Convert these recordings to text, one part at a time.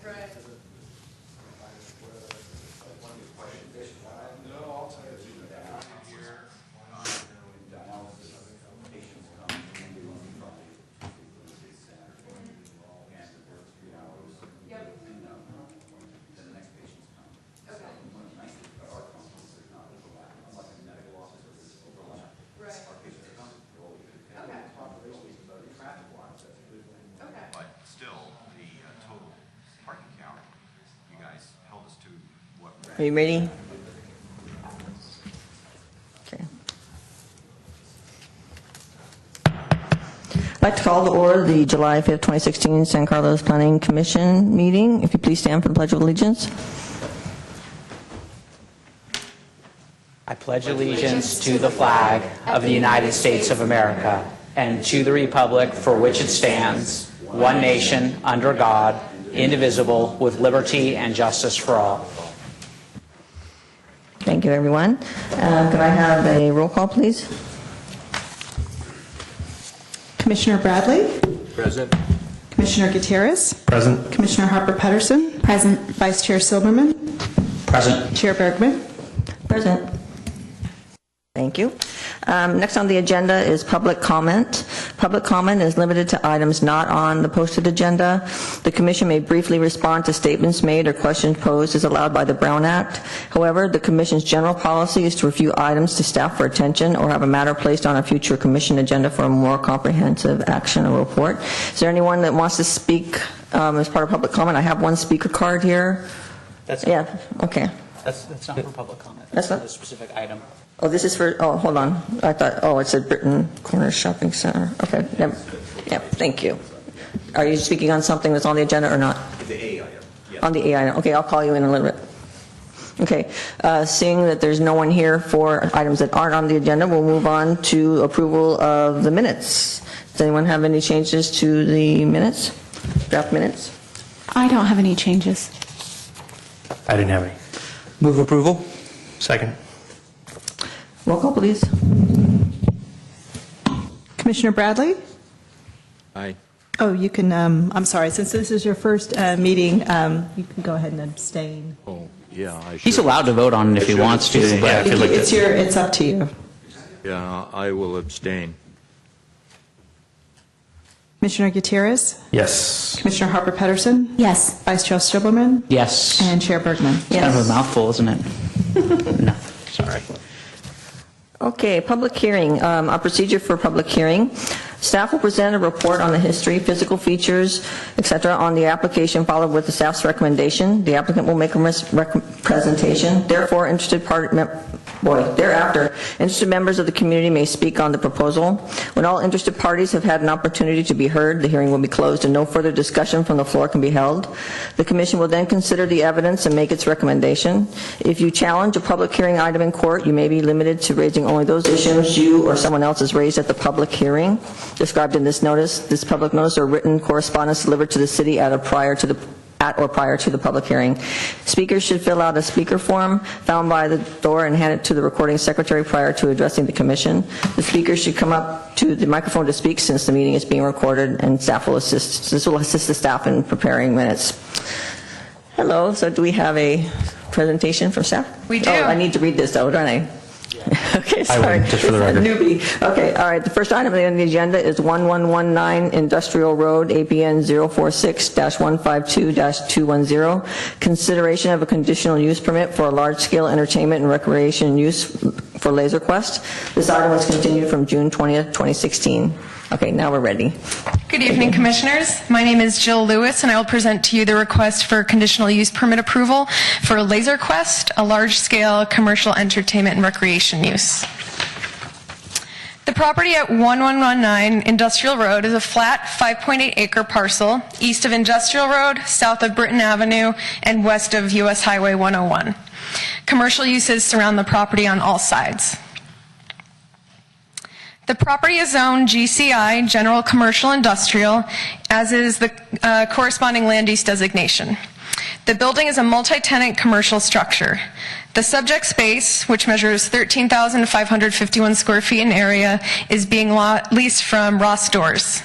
Right. But still, the total parking count, you guys held us to what? Are you ready? Okay. I'd like to call to order the July 5th, 2016 San Carlos Planning Commission meeting. If you please stand for the Pledge of Allegiance. I pledge allegiance to the flag of the United States of America and to the republic for which it stands, one nation, under God, indivisible, with liberty and justice for all. Thank you, everyone. Could I have a roll call, please? Commissioner Bradley? Present. Commissioner Gutierrez? Present. Commissioner Harper-Pedersen? Present. Vice Chair Silberman? Present. Chair Bergman? Present. Thank you. Next on the agenda is public comment. Public comment is limited to items not on the posted agenda. The commission may briefly respond to statements made or questions posed as allowed by the Brown Act. However, the commission's general policy is to review items to staff for attention or have a matter placed on a future commission agenda for a more comprehensive action or report. Is there anyone that wants to speak as part of public comment? I have one speaker card here. Yeah, okay. That's not for public comment. That's not- a specific item. Oh, this is for, oh, hold on. I thought, oh, it said Britton Corner Shopping Center. Okay, yeah, thank you. Are you speaking on something that's on the agenda or not? The A item, yes. On the A item. Okay, I'll call you in a little bit. Okay, seeing that there's no one here for items that aren't on the agenda, we'll move on to approval of the minutes. Does anyone have any changes to the minutes, draft minutes? I don't have any changes. I didn't have any. Move approval? Second. Roll call, please. Commissioner Bradley? Aye. Oh, you can, I'm sorry, since this is your first meeting, you can go ahead and abstain. Oh, yeah, I should. He's allowed to vote on it if he wants to. Yeah, if you'd like to. It's up to you. Yeah, I will abstain. Commissioner Gutierrez? Yes. Commissioner Harper-Pedersen? Yes. Vice Chair Silberman? Yes. And Chair Bergman? Kind of a mouthful, isn't it? No, sorry. Okay, public hearing. Our procedure for public hearing. Staff will present a report on the history, physical features, etc., on the application, followed with the staff's recommendation. The applicant will make a presentation. Thereafter, interested members of the community may speak on the proposal. When all interested parties have had an opportunity to be heard, the hearing will be closed and no further discussion from the floor can be held. The commission will then consider the evidence and make its recommendation. If you challenge a public hearing item in court, you may be limited to raising only those issues you or someone else has raised at the public hearing described in this notice. This public notice or written correspondence delivered to the city at or prior to the public hearing. Speakers should fill out a speaker form found by the door and hand it to the recording secretary prior to addressing the commission. The speaker should come up to the microphone to speak since the meeting is being recorded, and staff will assist. This will assist the staff in preparing minutes. Hello. So do we have a presentation from staff? We do. Oh, I need to read this though, don't I? Okay, I sorry. would, just for the record. Newbie. Okay, all right. The first item on the agenda is 1119 Industrial Road, APN 046-152-210. Consideration of a conditional use permit for a large-scale entertainment and recreation use for Laser Quest. This item was continued from June 20th, 2016. Okay, now we're ready. Good evening, Commissioners. My name is Jill Lewis, and I will present to you the request for conditional use permit approval for Laser Quest, a large-scale commercial entertainment and recreation use. The property at 1119 Industrial Road is a flat 5.8-acre parcel east of Industrial Road, south of Britton Avenue, and west of U.S. Highway 101. Commercial uses surround the property on all sides. The property is zoned GCI, General Commercial Industrial, as is the corresponding land use designation. The building is a multi-tenant commercial structure. The subject space, which measures 13,551 square feet in area, is being leased from Ross Stores.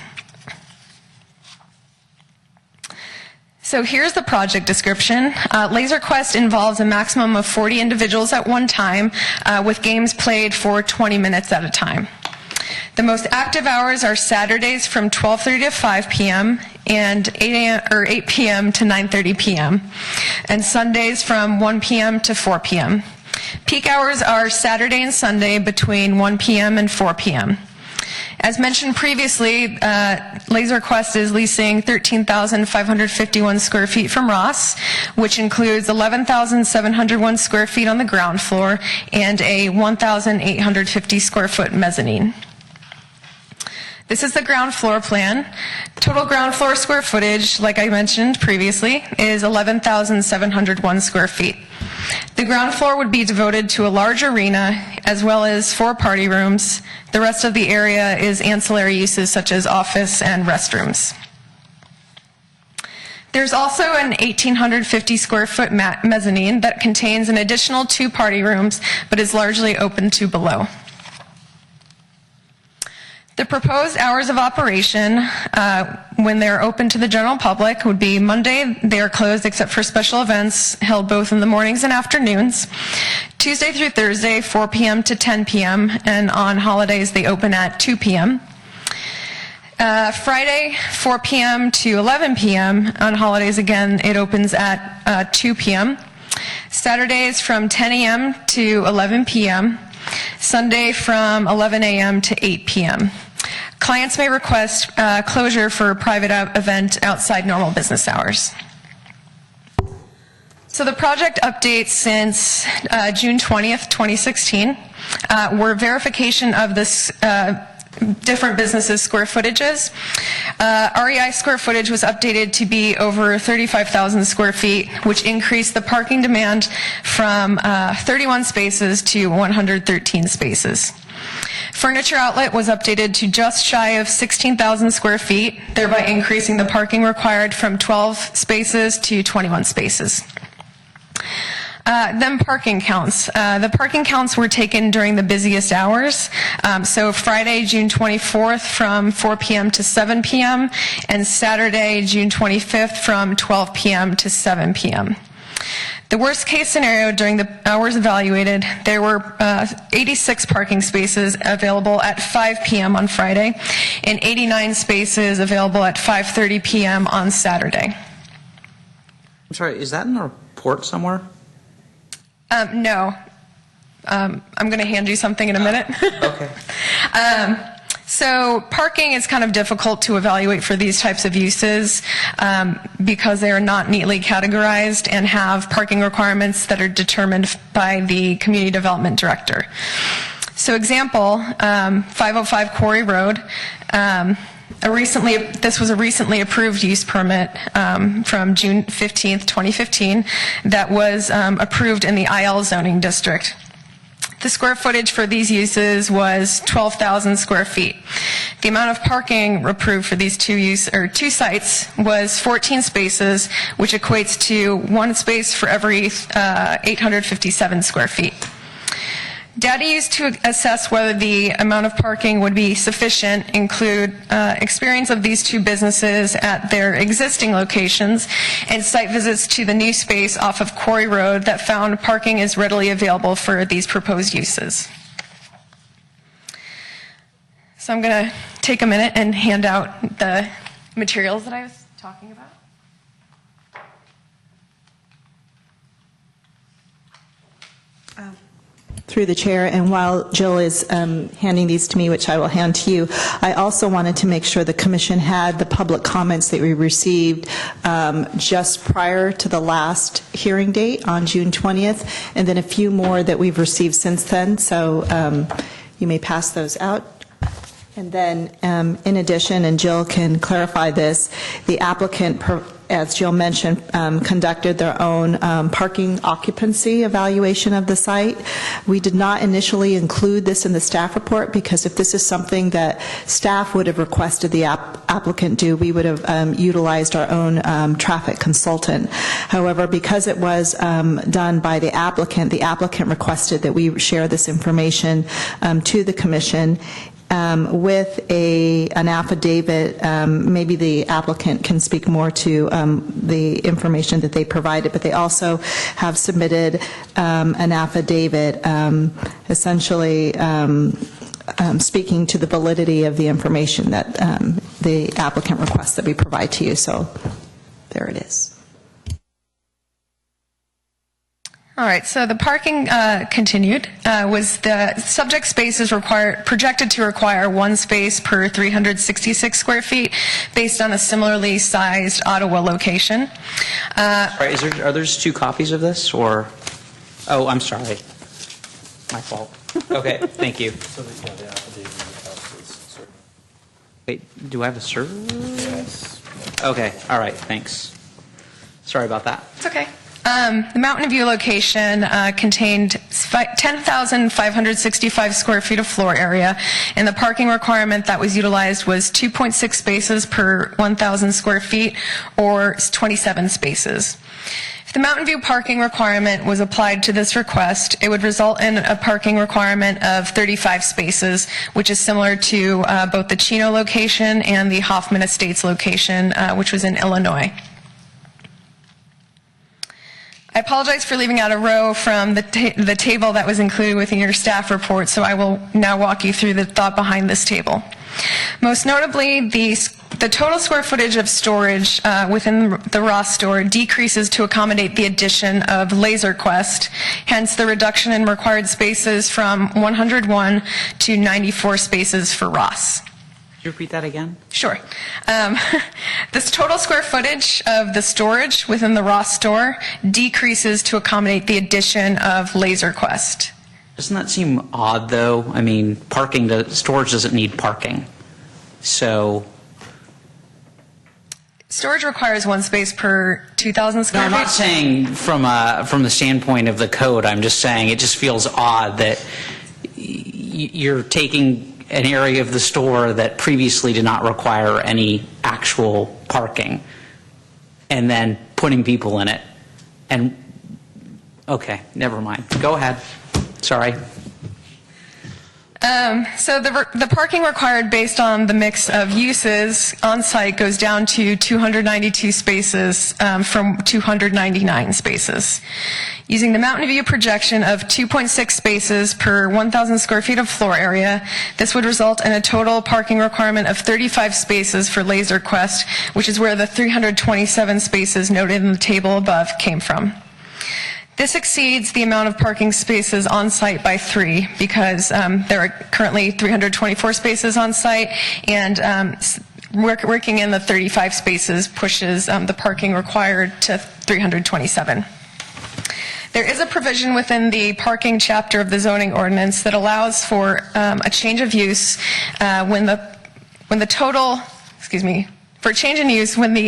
So here's the project description. Laser Quest involves a maximum of 40 individuals at one time, with games played for 20 minutes at a time. The most active hours are Saturdays from 12:30 to 5 p.m. and 8 p.m. to 9:30 p.m. and Sundays from 1 p.m. to 4 p.m. Peak hours are Saturday and Sunday between 1 p.m. and 4 p.m. As mentioned previously, Laser Quest is leasing 13,551 square feet from Ross, which includes 11,701 square feet on the ground floor and a 1,850 square foot mezzanine. This is the ground floor plan. Total ground floor square footage, like I mentioned previously, is 11,701 square feet. The ground floor would be devoted to a large arena as well as 4 party rooms. The rest of the area is ancillary uses such as office and restrooms. There's also an 1,850 square foot mezzanine that contains an additional 2 party rooms but is largely open to below. The proposed hours of operation when they're open to the general public would be Monday, they are closed except for special events held both in the mornings and afternoons. Tuesday through Thursday, 4 p.m. to 10 p.m., and on holidays they open at 2 p.m. Friday, 4 p.m. to 11 p.m. On holidays, again, it opens at 2 p.m. Saturdays from 10 a.m. to 11 p.m. Sunday from 11 a.m. to 8 p.m. Clients may request closure for a private event outside normal business hours. So the project updates since June 20th, 2016 were verification of this different businesses' square footages. REI square footage was updated to be over 35,000 square feet, which increased the parking demand from 31 spaces to 113 spaces. Furniture outlet was updated to just shy of 16,000 square feet, thereby increasing the parking required from 12 spaces to 21 spaces. Then parking counts. The parking counts were taken during the busiest hours. So Friday, June 24th from 4 p.m. to 7 p.m. and Saturday, June 25th from 12 p.m. to 7 p.m. The worst case scenario during the hours evaluated, there were 86 parking spaces available at 5 p.m. on Friday and 89 spaces available at 5:30 p.m. on Saturday. I'm sorry, is that in the report somewhere? No. I'm going to hand you something in a minute. Okay. So parking is kind of difficult to evaluate for these types of uses because they are not neatly categorized and have parking requirements that are determined by the community development director. So example, 505 Quarry Road. This was a recently approved use permit from June 15th, 2015 that was approved in the IL zoning district. The square footage for these uses was 12,000 square feet. The amount of parking approved for these two sites was 14 spaces, which equates to 1 space for every 857 square feet. Data used to assess whether the amount of parking would be sufficient include experience of these two businesses at their existing locations and site visits to the new space off of Quarry Road that found parking is readily available for these proposed uses. So I'm going to take a minute and hand out the materials that I was talking about. Through the chair, and while Jill is handing these to me, which I will hand to you, I also wanted to make sure the commission had the public comments that we received just prior to the last hearing date on June 20th, and then a few more that we've received since then, so you may pass those out. And then, in addition, and Jill can clarify this, the applicant, as Jill mentioned, conducted their own parking occupancy evaluation of the site. We did not initially include this in the staff report because if this is something that staff would have requested the applicant do, we would have utilized our own traffic consultant. However, because it was done by the applicant requested that we share this information to the commission. with an affidavit. Maybe the applicant can speak more to the information that they provided, but they also have submitted an affidavit essentially speaking to the validity of the information that the applicant requests that we provide to you. So there it is. All right, so the parking continued was the subject space is projected to require 1 space per 366 square feet based on a similarly sized Ottawa location. Right, are there 2 copies of this, or? Oh, I'm sorry. My fault. Okay, thank you. Wait, do I have a server? Yes. Okay, all right, thanks. Sorry about that. It's okay. The Mountain View location contained 10,565 square feet of floor area, and the parking requirement that was utilized was 2.6 spaces per 1,000 square feet, or 27 spaces. If the Mountain View parking requirement was applied to this request, it would result in a parking requirement of 35 spaces, which is similar to both the Chino location and the Hoffman Estates location, which was in Illinois. I apologize for leaving out a row from the table that was included within your staff report, so I will now walk you through the thought behind this table. Most notably, the total square footage of storage within the Ross store decreases to accommodate the addition of Laser Quest, hence the reduction in required spaces from 101 to 94 spaces for Ross. Could you repeat that again? Sure. This total square footage of the storage within the Ross store decreases to accommodate the addition of Laser Quest. Doesn't that seem odd, though? I mean, storage doesn't need parking. So, Storage requires 1 space per 2,000 square no, feet. I'm not saying from the standpoint of the code. I'm just saying it just feels odd that you're taking an area of the store that previously did not require any actual parking and then putting people in it. And, okay, never mind. Go ahead. Sorry. So the parking required based on the mix of uses on site goes down to 292 spaces from 299 spaces. Using the Mountain View projection of 2.6 spaces per 1,000 square feet of floor area, this would result in a total parking requirement of 35 spaces for Laser Quest, which is where the 327 spaces noted in the table above came from. This exceeds the amount of parking spaces on site by 3 because there are currently 324 spaces on site, and working in the 35 spaces pushes the parking required to 327. There is a provision within the parking chapter of the zoning ordinance that allows for a change of use when the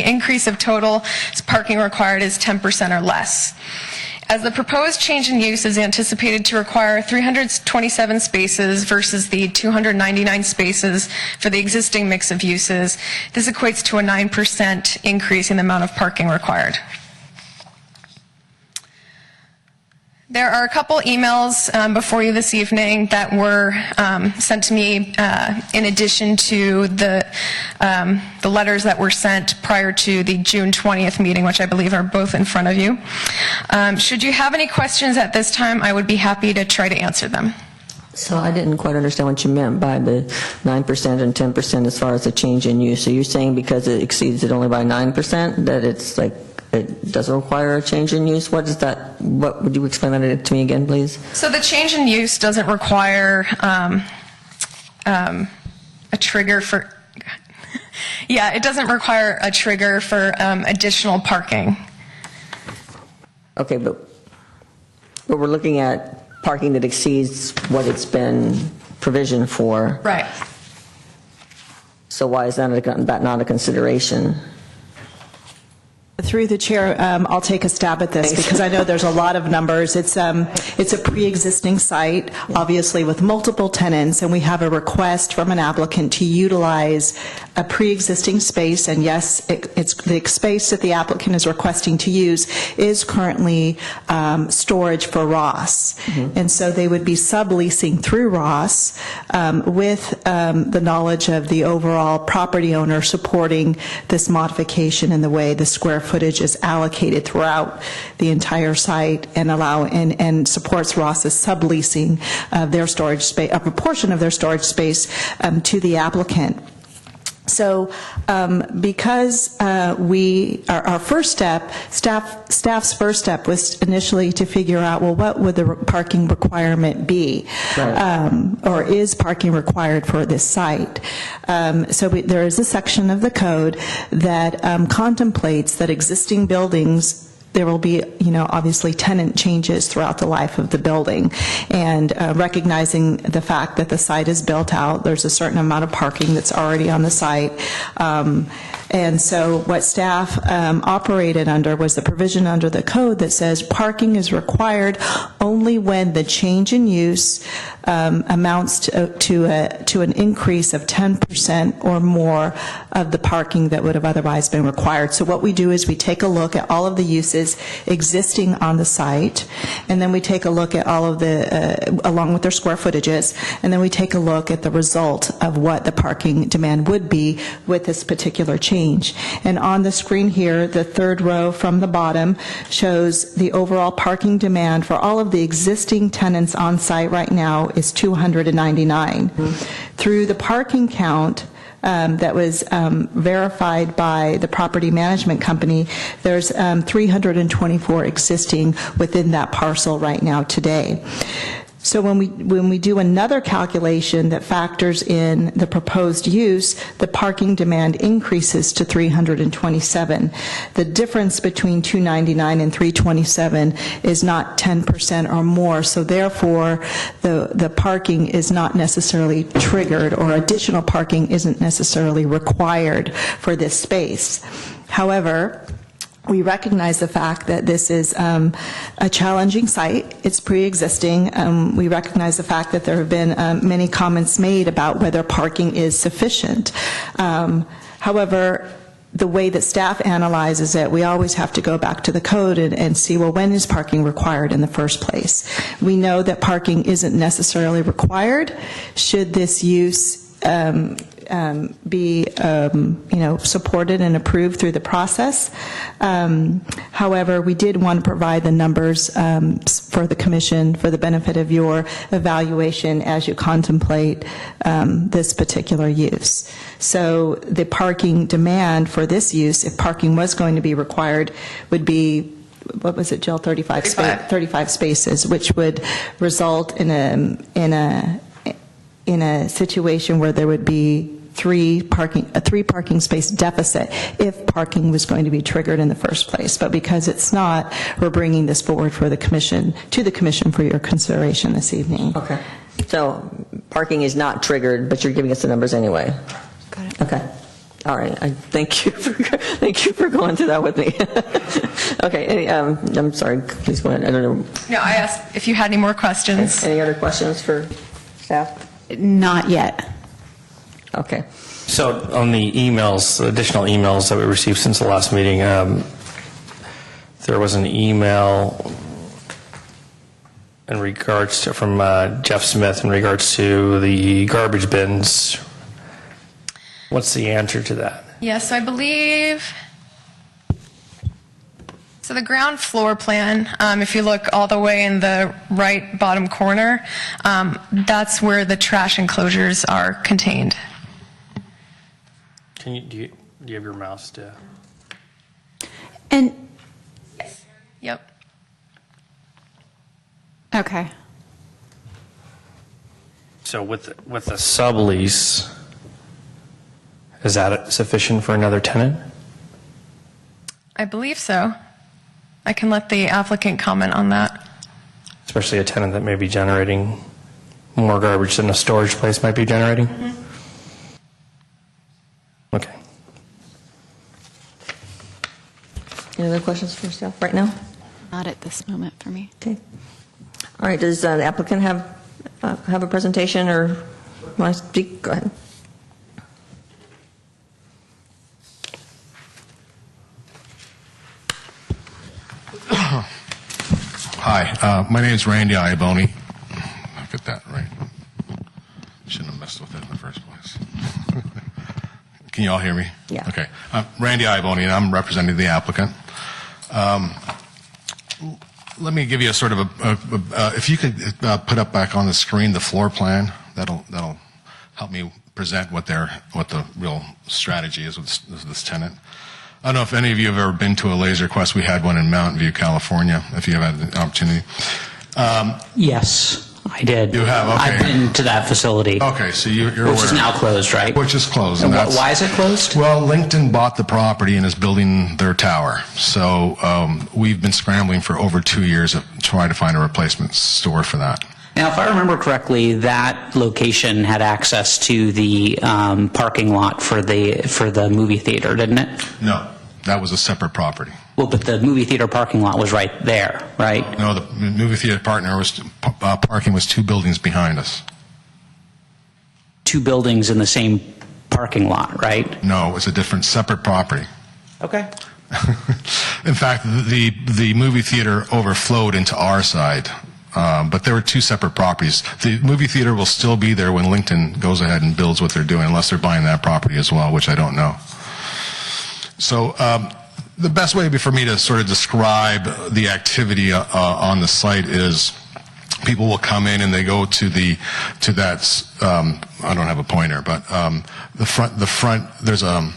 increase of total parking required is 10% or less. As the proposed change in use is anticipated to require 327 spaces versus the 299 spaces for the existing mix of uses, this equates to a 9% increase in the amount of parking required. There are a couple emails before you this evening that were sent to me in addition to the letters that were sent prior to the June 20th meeting, which I believe are both in front of you. Should you have any questions at this time, I would be happy to try to answer them. So I didn't quite understand what you meant by the 9% and 10% as far as the change in use. So you're saying because it exceeds it only by 9% that it's like it doesn't require a change in use? What is that? What would you explain that to me again, please? So the change in use doesn't require a trigger for, it doesn't require a trigger for additional parking. Okay, but we're looking at parking that exceeds what it's been provisioned for. Right. So why is that not a consideration? Through the chair, I'll take a stab at this because I know there's a lot of numbers. It's a pre-existing site, obviously with multiple tenants, and we have a request from an applicant to utilize a pre-existing space. And yes, it's the space that the applicant is requesting to use is currently storage for Ross, and so they would be subleasing through Ross with the knowledge of the overall property owner supporting this modification in the way the square footage is allocated throughout the entire site and and supports Ross's subleasing of their storage space, a proportion of their storage space to the applicant. So because our first step, staff's first step was initially to figure out, well, what would the parking requirement be? Or is parking required for this site? So there is a section of the code that contemplates that existing buildings, there will be, obviously tenant changes throughout the life of the building. And recognizing the fact that the site is built out, there's a certain amount of parking that's already on the site. And so what staff operated under was the provision under the code that says parking is required only when the change in use amounts to an increase of 10% or more of the parking that would have otherwise been required. So what we do is we take a look at all of the uses existing on the site, and then we take a look at all of the, along with their square footages, and then we take a look at the result of what the parking demand would be with this particular change. And on the screen here, the third row from the bottom shows the overall parking demand for all of the existing tenants on site right now is 299. Through the parking count that was verified by the property management company, there's 324 existing within that parcel right now today. So when we do another calculation that factors in the proposed use, the parking demand increases to 327. The difference between 299 and 327 is not 10% or more, so therefore the parking is not necessarily triggered, or additional parking isn't necessarily required for this space. However, we recognize the fact that this is a challenging site. It's pre-existing. We recognize the fact that there have been many comments made about whether parking is sufficient. However, the way that staff analyzes it, we always have to go back to the code and see, well, when is parking required in the first place? We know that parking isn't necessarily required should this use be supported and approved through the process. However, we did want to provide the numbers for the commission for the benefit of your evaluation as you contemplate this particular use. So the parking demand for this use, if parking was going to be required, would be, what was it, Jill? 35 spaces, which would result in a situation where there would be a three parking space deficit if parking was going to be triggered in the first place. But because it's not, we're bringing this forward for the commission, to the commission for your consideration this evening. Okay. So parking is not triggered, but you're giving us the numbers anyway. Got it. Okay. All right. Thank you for going through that with me. Okay. I'm sorry. Please go ahead. I don't know. No, I asked if you had any more questions. Any other questions for staff? Not yet. Okay. So on the emails, the additional emails that we received since the last meeting, there was an email in regards to, from Jeff Smith in regards to the garbage bins. What's the answer to that? Yes, I believe. So the ground floor plan, if you look all the way in the right bottom corner, that's where the trash enclosures are contained. Do you have your mouse to? And, Yep. okay. So with the sublease, is that sufficient for another tenant? I believe so. I can let the applicant comment on that. Especially a tenant that may be generating more garbage than a storage place might be generating? Okay. Any other questions for staff right now? Not at this moment for me. Okay. All right, does the applicant have a presentation or want to speak? Go ahead. Hi, my name is Randy Iaboni. I'll get that right. Shouldn't have messed with it in the first place. Can you all hear me? Yeah. Okay. Randy Iaboni, and I'm representing the applicant. Let me give you a sort of if you could put up back on the screen the floor plan, that'll help me present what the real strategy is with this tenant. I don't know if any of you have ever been to a Laser Quest. We had one in Mountain View, California, if you have had the opportunity. Yes, I did. You have, okay. I've been to that facility. Okay, so you're aware. Which is now closed, right? Which is closed. And that's- why is it closed? Well, LinkedIn bought the property and is building their tower. So we've been scrambling for over 2 years to try to find a replacement store for that. Now, if I remember correctly, that location had access to the parking lot for the movie theater, didn't it? No, that was a separate property. Well, but the movie theater parking lot was right there, right? No, the movie theater parking was 2 buildings behind us. 2 buildings in the same parking lot, right? No, it's a different, separate property. Okay. In fact, the movie theater overflowed into our side. But there were 2 separate properties. The movie theater will still be there when LinkedIn goes ahead and builds what they're doing, unless they're buying that property as well, which I don't know. So the best way for me to sort of describe the activity on the site is people will come in and they go to that. I don't have a pointer, but the front. There's a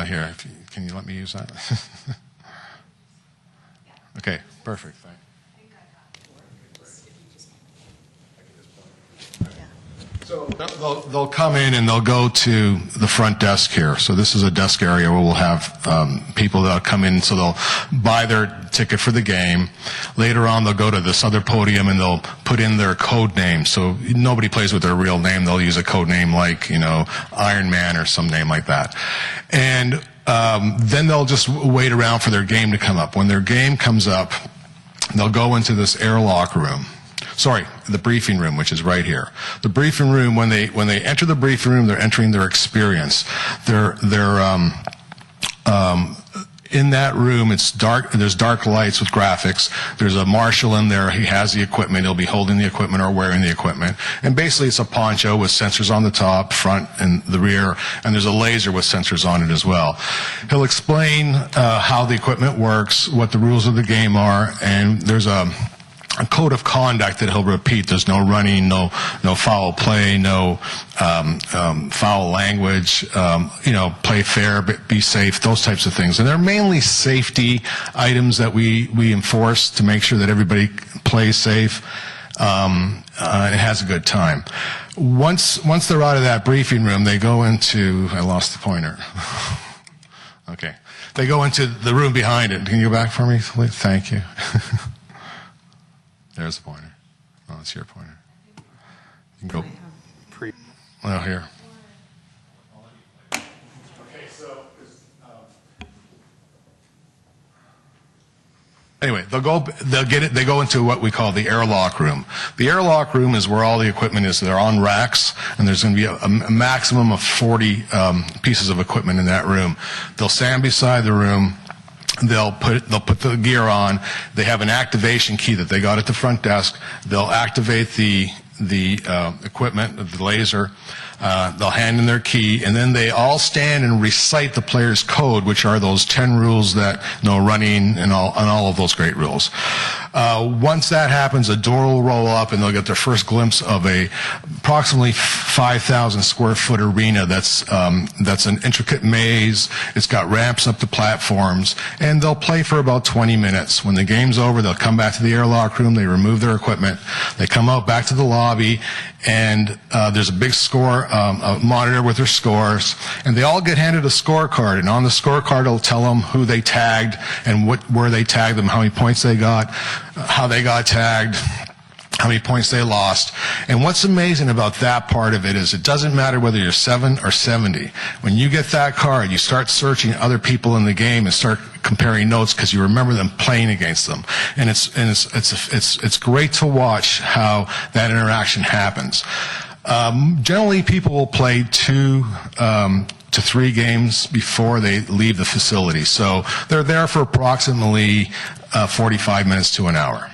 here. Can you let me use that? Okay, perfect. Thanks. So they'll come in and they'll go to the front desk here. So this is a desk area where we'll have people that'll come in, so they'll buy their ticket for the game. Later on, they'll go to this other podium and they'll put in their code name. So nobody plays with their real name. They'll use a code name like, Iron Man or some name like that. And then they'll just wait around for their game to come up. When their game comes up, they'll go into this airlock room. Sorry, the briefing room, which is right here. The briefing room, when they enter the briefing room, they're entering their experience. They're in that room. It's dark. There's dark lights with graphics. There's a marshal in there. He has the equipment. He'll be holding the equipment or wearing the equipment. And basically, it's a poncho with sensors on the top, front, and the rear. And there's a laser with sensors on it as well. He'll explain how the equipment works, what the rules of the game are, and there's a code of conduct that he'll repeat. There's no running, no foul play, no foul language, play fair, but be safe, those types of things. And they're mainly safety items that we enforce to make sure that everybody plays safe and has a good time. Once they're out of that briefing room, they go into, I lost the pointer. Okay. They go into the room behind it. Can you go back for me, please? Thank you. There's the pointer. Oh, it's your pointer. You can go. Well, here. Okay, so anyway, they go into what we call the airlock room. The airlock room is where all the equipment is. They're on racks, and there's going to be a maximum of 40 pieces of equipment in that room. They'll stand beside the room. They'll put the gear on. They have an activation key that they got at the front desk. They'll activate the equipment, the laser. They'll hand in their key, and then they all stand and recite the player's code, which are those 10 rules that no running and all of those great rules. Once that happens, a door will roll up, and they'll get their first glimpse of a approximately 5,000 square foot arena that's an intricate maze. It's got ramps up to platforms, and they'll play for about 20 minutes. When the game's over, they'll come back to the airlock room. They remove their equipment. They come out back to the lobby, and there's a big score, a monitor with their scores, and they all get handed a scorecard. And on the scorecard, it'll tell them who they tagged and where they tagged them, how many points they got, how they got tagged, how many points they lost. And what's amazing about that part of it is it doesn't matter whether you're 7 or 70. When you get that card, you start searching other people in the game and start comparing notes because you remember them playing against them. And it's great to watch how that interaction happens. Generally, people will play 2 to 3 games before they leave the facility. So they're there for approximately 45 minutes to an hour.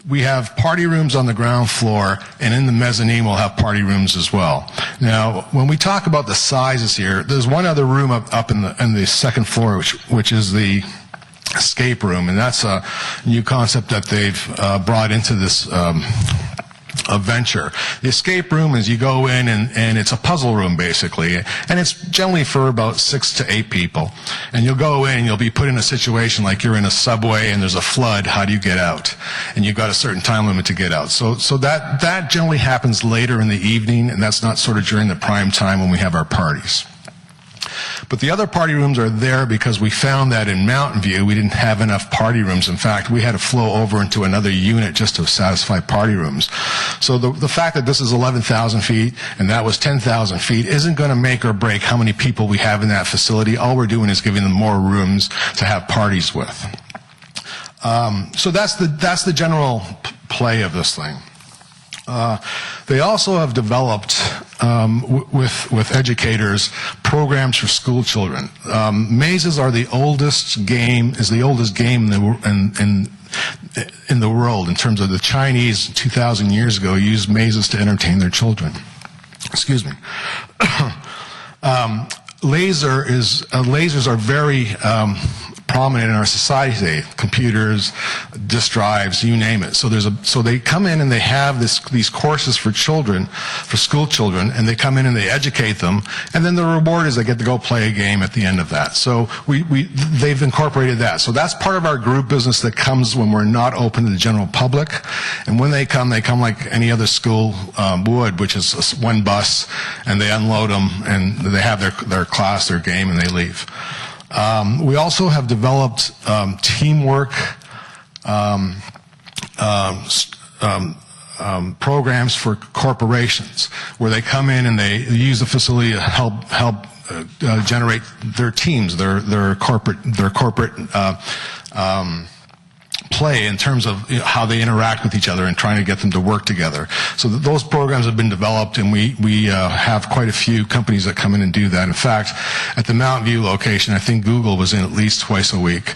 We have party rooms on the ground floor, and in the mezzanine we'll have party rooms as well. Now, when we talk about the sizes here, there's one other room up in the second floor, which is the escape room, and that's a new concept that they've brought into this a venture. The escape room is you go in and it's a puzzle room basically, and it's generally for about 6 to 8 people. And you'll go in and you'll be put in a situation like you're in a subway and there's a flood. How do you get out? And you've got a certain time limit to get out. So that generally happens later in the evening, and that's not sort of during the prime time when we have our parties. But the other party rooms are there because we found that in Mountain View we didn't have enough party rooms. In fact, we had to flow over into another unit just to satisfy party rooms. So the fact that this is 11,000 feet and that was 10,000 feet isn't going to make or break how many people we have in that facility. All we're doing is giving them more rooms to have parties with. So that's the general play of this thing. They also have developed with educators programs for school children. Mazes are the oldest game in the world in terms of the Chinese 2,000 years ago used mazes to entertain their children. Excuse me. Lasers are very prominent in our society today. Computers, disk drives, you name it. So they come in and they have these courses for children, for school children, and they come in and they educate them, and then the reward is they get to go play a game at the end of that. So they've incorporated that. So that's part of our group business that comes when we're not open to the general public. And when they come like any other school would, which is one bus, and they unload them and they have their class, their game, and they leave. We also have developed teamwork programs for corporations where they come in and they use the facility to help generate their teams, their corporate play in terms of how they interact with each other and trying to get them to work together. So those programs have been developed, and we have quite a few companies that come in and do that. In fact, at the Mountain View location, I think Google was in at least twice a week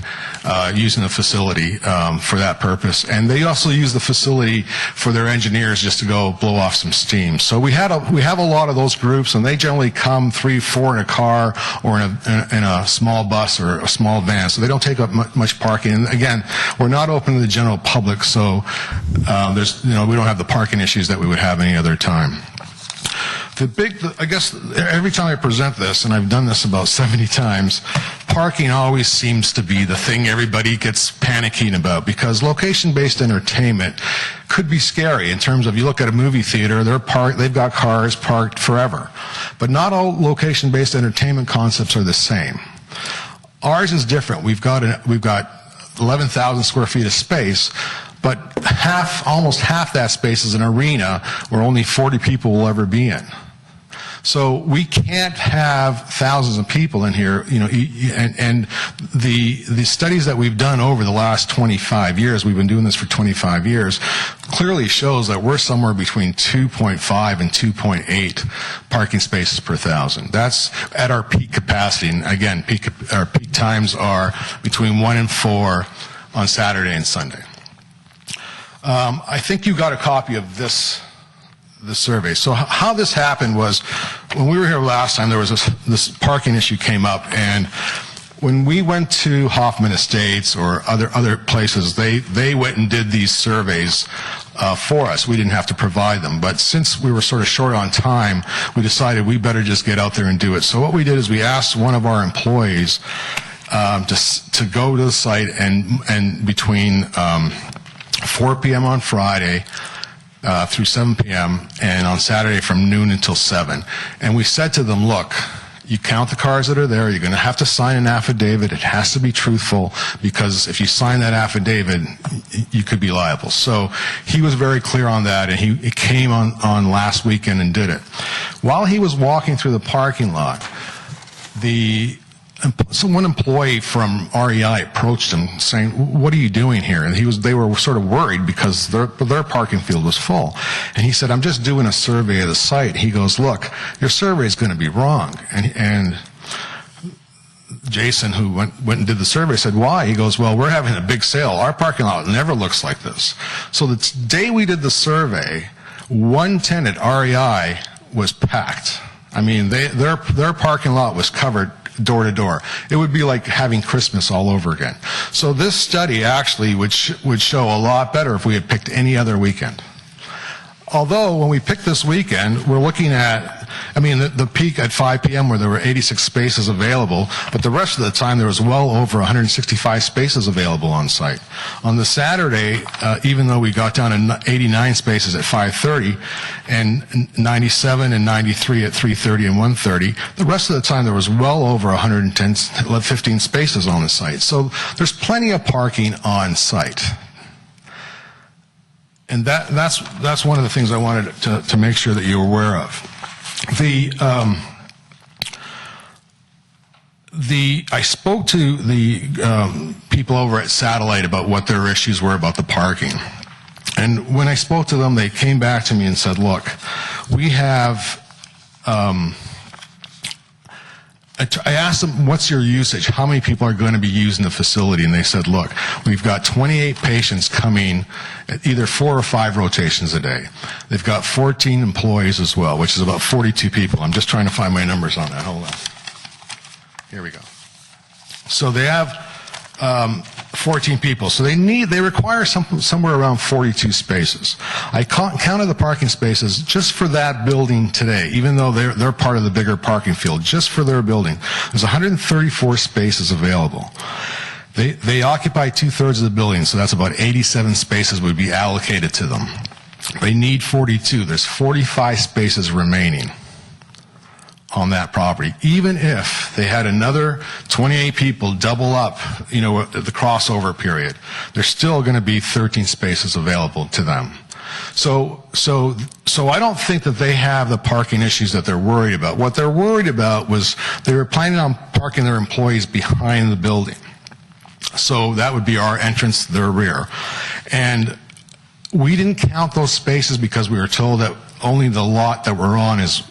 using the facility for that purpose. And they also use the facility for their engineers just to go blow off some steam. So we have a lot of those groups, and they generally come 3, 4 in a car or in a small bus or a small van. So they don't take up much parking. And again, we're not open to the general public, so we don't have the parking issues that we would have any other time. I guess every time I present this, and I've done this about 70 times, parking always seems to be the thing everybody gets panicking about, because location-based entertainment could be scary in terms of, you look at a movie theater, they've got cars parked forever. But not all location-based entertainment concepts are the same. Ours is different. We've got 11,000 square feet of space, but almost half that space is an arena where only 40 people will ever be in. So we can't have thousands of people in here, and the studies that we've done over the last 25 years, we've been doing this for 25 years, clearly shows that we're somewhere between 2.5 and 2.8 parking spaces per thousand. That's at our peak capacity. And again, our peak times are between 1 and 4 on Saturday and Sunday. I think you got a copy of the survey. So how this happened was, when we were here last time, there was this parking issue came up, and when we went to Hoffman Estates or other places, they went and did these surveys for us. We didn't have to provide them. But since we were sort of short on time, we decided we better just get out there and do it. So what we did is we asked one of our employees to go to the site and between 4 p.m. on Friday through 7 p.m. and on Saturday from noon until 7. And we said to them, look, you count the cars that are there, you're going to have to sign an affidavit. It has to be truthful, because if you sign that affidavit, you could be liable. So he was very clear on that, and he came on last weekend and did it. While he was walking through the parking lot, the one employee from REI approached him saying, "What are you doing here?" And they were sort of worried because their parking field was full. And he said, "I'm just doing a survey of the site." He goes, "Look, your survey is going to be wrong." And Jason, who went and did the survey, said, "Why?" He goes, "Well, we're having a big sale. Our parking lot never looks like this." So the day we did the survey, 110 at REI was packed. I mean, their parking lot was covered door to door. It would be like having Christmas all over again. So this study actually would show a lot better if we had picked any other weekend. Although, when we picked this weekend, we're looking at, the peak at 5 p.m. where there were 86 spaces available, but the rest of the time there was well over 165 spaces available on site. On the Saturday, even though we got down to 89 spaces at 5:30 and 97 and 93 at 3:30 and 1:30, the rest of the time there was well over 15 spaces on the site. So there's plenty of parking on site. And that's one of the things I wanted to make sure that you're aware of. I spoke to the people over at Satellite about what their issues were about the parking. And when I spoke to them, they came back to me and said, "Look, we have..." I asked them, "What's your usage? How many people are going to be using the facility?" And they said, "Look, we've got 28 patients coming at either 4 or 5 rotations a day. They've got 14 employees as well, which is about 42 people. I'm just trying to find my numbers on that. Hold on. Here we go. So they have 14 people. So they require somewhere around 42 spaces. I counted the parking spaces just for that building today, even though they're part of the bigger parking field. Just for their building, there's 134 spaces available. They occupy 2/3 of the building, so that's about 87 spaces would be allocated to them. They need 42. There's 45 spaces remaining on that property. Even if they had another 28 people double up, the crossover period, there's still going to be 13 spaces available to them. So I don't think that they have the parking issues that they're worried about. What they're worried about was they were planning on parking their employees behind the building. So that would be our entrance, their rear. And we didn't count those spaces because we were told that only the lot that we're on is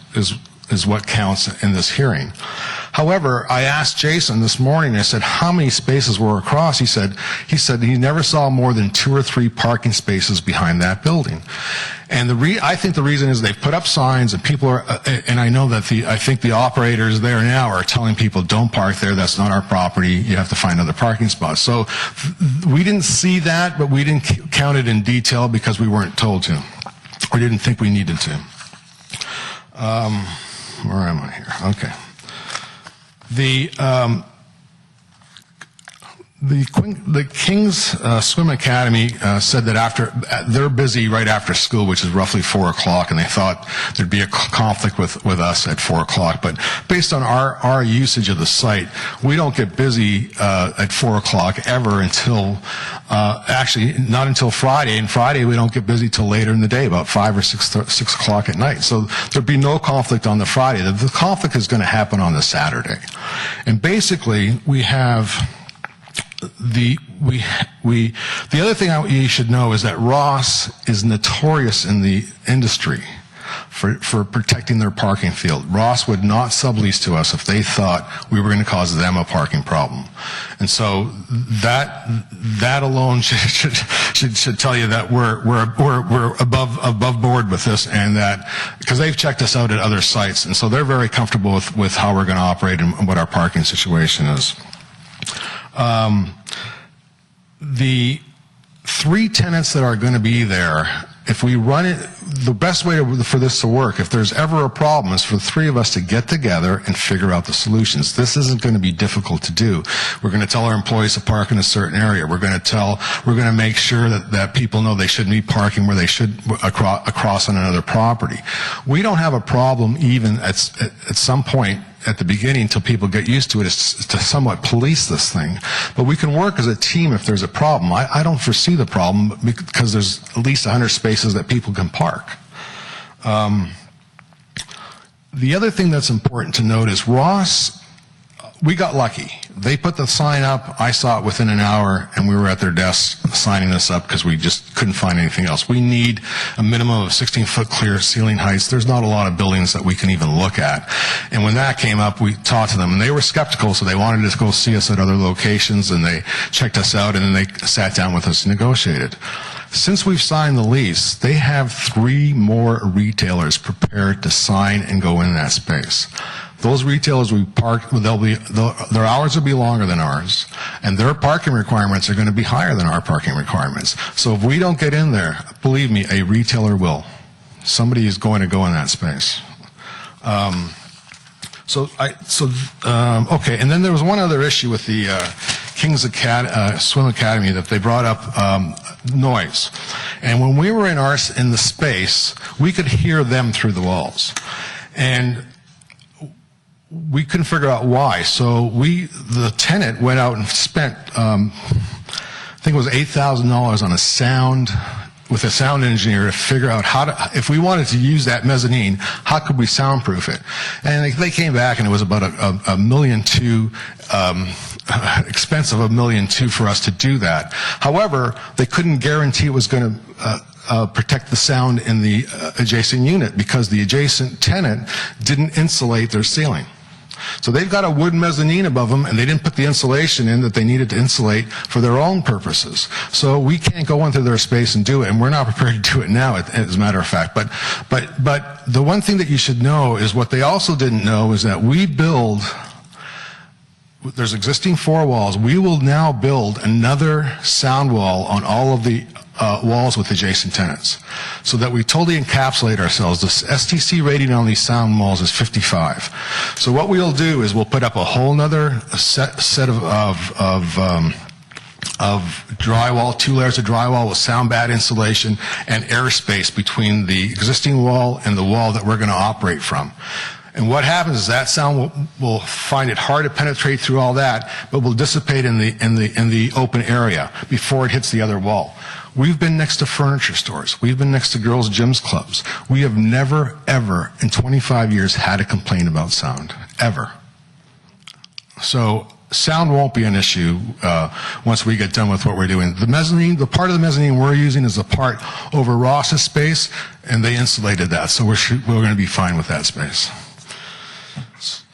what counts in this hearing. However, I asked Jason this morning, I said, "How many spaces were across?" He said he never saw more than 2 or 3 parking spaces behind that building. And I think the reason is they've put up signs and people are, and I know that I think the operators there now are telling people, "Don't park there, that's not our property, you have to find other parking spots." So we didn't see that, but we didn't count it in detail because we weren't told to, or didn't think we needed to. Where am I here? Okay. The King's Swim Academy said that they're busy right after school, which is roughly 4 o'clock, and they thought there'd be a conflict with us at 4 o'clock. But based on our usage of the site, we don't get busy at 4 o'clock ever until, actually not until Friday. And Friday we don't get busy till later in the day, about 5 or 6 o'clock at night. So there'd be no conflict on the Friday. The conflict is going to happen on the Saturday. And basically we have... The other thing you should know is that Ross is notorious in the industry for protecting their parking field. Ross would not sublease to us if they thought we were going to cause them a parking problem. And so that alone should tell you that we're above board with this, and that because they've checked us out at other sites, and so they're very comfortable with how we're going to operate and what our parking situation is. The 3 tenants that are going to be there, if we run it, the best way for this to work, if there's ever a problem, is for the 3 of us to get together and figure out the solutions. This isn't going to be difficult to do. We're going to tell our employees to park in a certain area. We're going to make sure that people know they shouldn't be parking where they should across on another property. We don't have a problem even at some point at the beginning until people get used to it, is to somewhat police this thing. But we can work as a team if there's a problem. I don't foresee the problem because there's at least 100 spaces that people can park. The other thing that's important to note is Ross we got lucky. They put the sign up, I saw it within an hour, and we were at their desk signing this up because we just couldn't find anything else. We need a minimum of 16-foot clear ceiling heights. There's not a lot of buildings that we can even look at. And when that came up, we talked to them, and they were skeptical, so they wanted to go see us at other locations, and they checked us out, and then they sat down with us and negotiated. Since we've signed the lease, they have 3 more retailers prepared to sign and go in that space. Those retailers we park, their hours will be longer than ours, and their parking requirements are going to be higher than our parking requirements. So if we don't get in there, believe me, a retailer will. Somebody is going to go in that space. Okay, and then there was one other issue with the King's Swim Academy that they brought up, noise. And when we were in the space, we could hear them through the walls. And we couldn't figure out why. So the tenant went out and spent, I think it was $8,000 on with a sound engineer to figure out if we wanted to use that mezzanine, how could we soundproof it? And they came back and it was about $1.2 million, expense of $1.2 million for us to do that. However, they couldn't guarantee it was going to protect the sound in the adjacent unit because the adjacent tenant didn't insulate their ceiling. So they've got a wood mezzanine above them, and they didn't put the insulation in that they needed to insulate for their own purposes. So we can't go into their space and do it, and we're not prepared to do it now, as a matter of fact. But the one thing that you should know is what they also didn't know is that there's existing 4 walls. We will now build another sound wall on all of the walls with adjacent tenants, so that we totally encapsulate ourselves. The STC rating on these sound walls is 55. So what we'll do is we'll put up a whole nother set of drywall, 2 layers of drywall with sound bad insulation and airspace between the existing wall and the wall that we're going to operate from. And what happens is that sound will find it hard to penetrate through all that, but will dissipate in the open area before it hits the other wall. We've been next to furniture stores. We've been next to girls' gyms clubs. We have never, ever in 25 years had a complaint about sound, ever. So sound won't be an issue once we get done with what we're doing. The mezzanine, the part of the mezzanine we're using is the part over Ross's space, and they insulated that, so we're going to be fine with that space.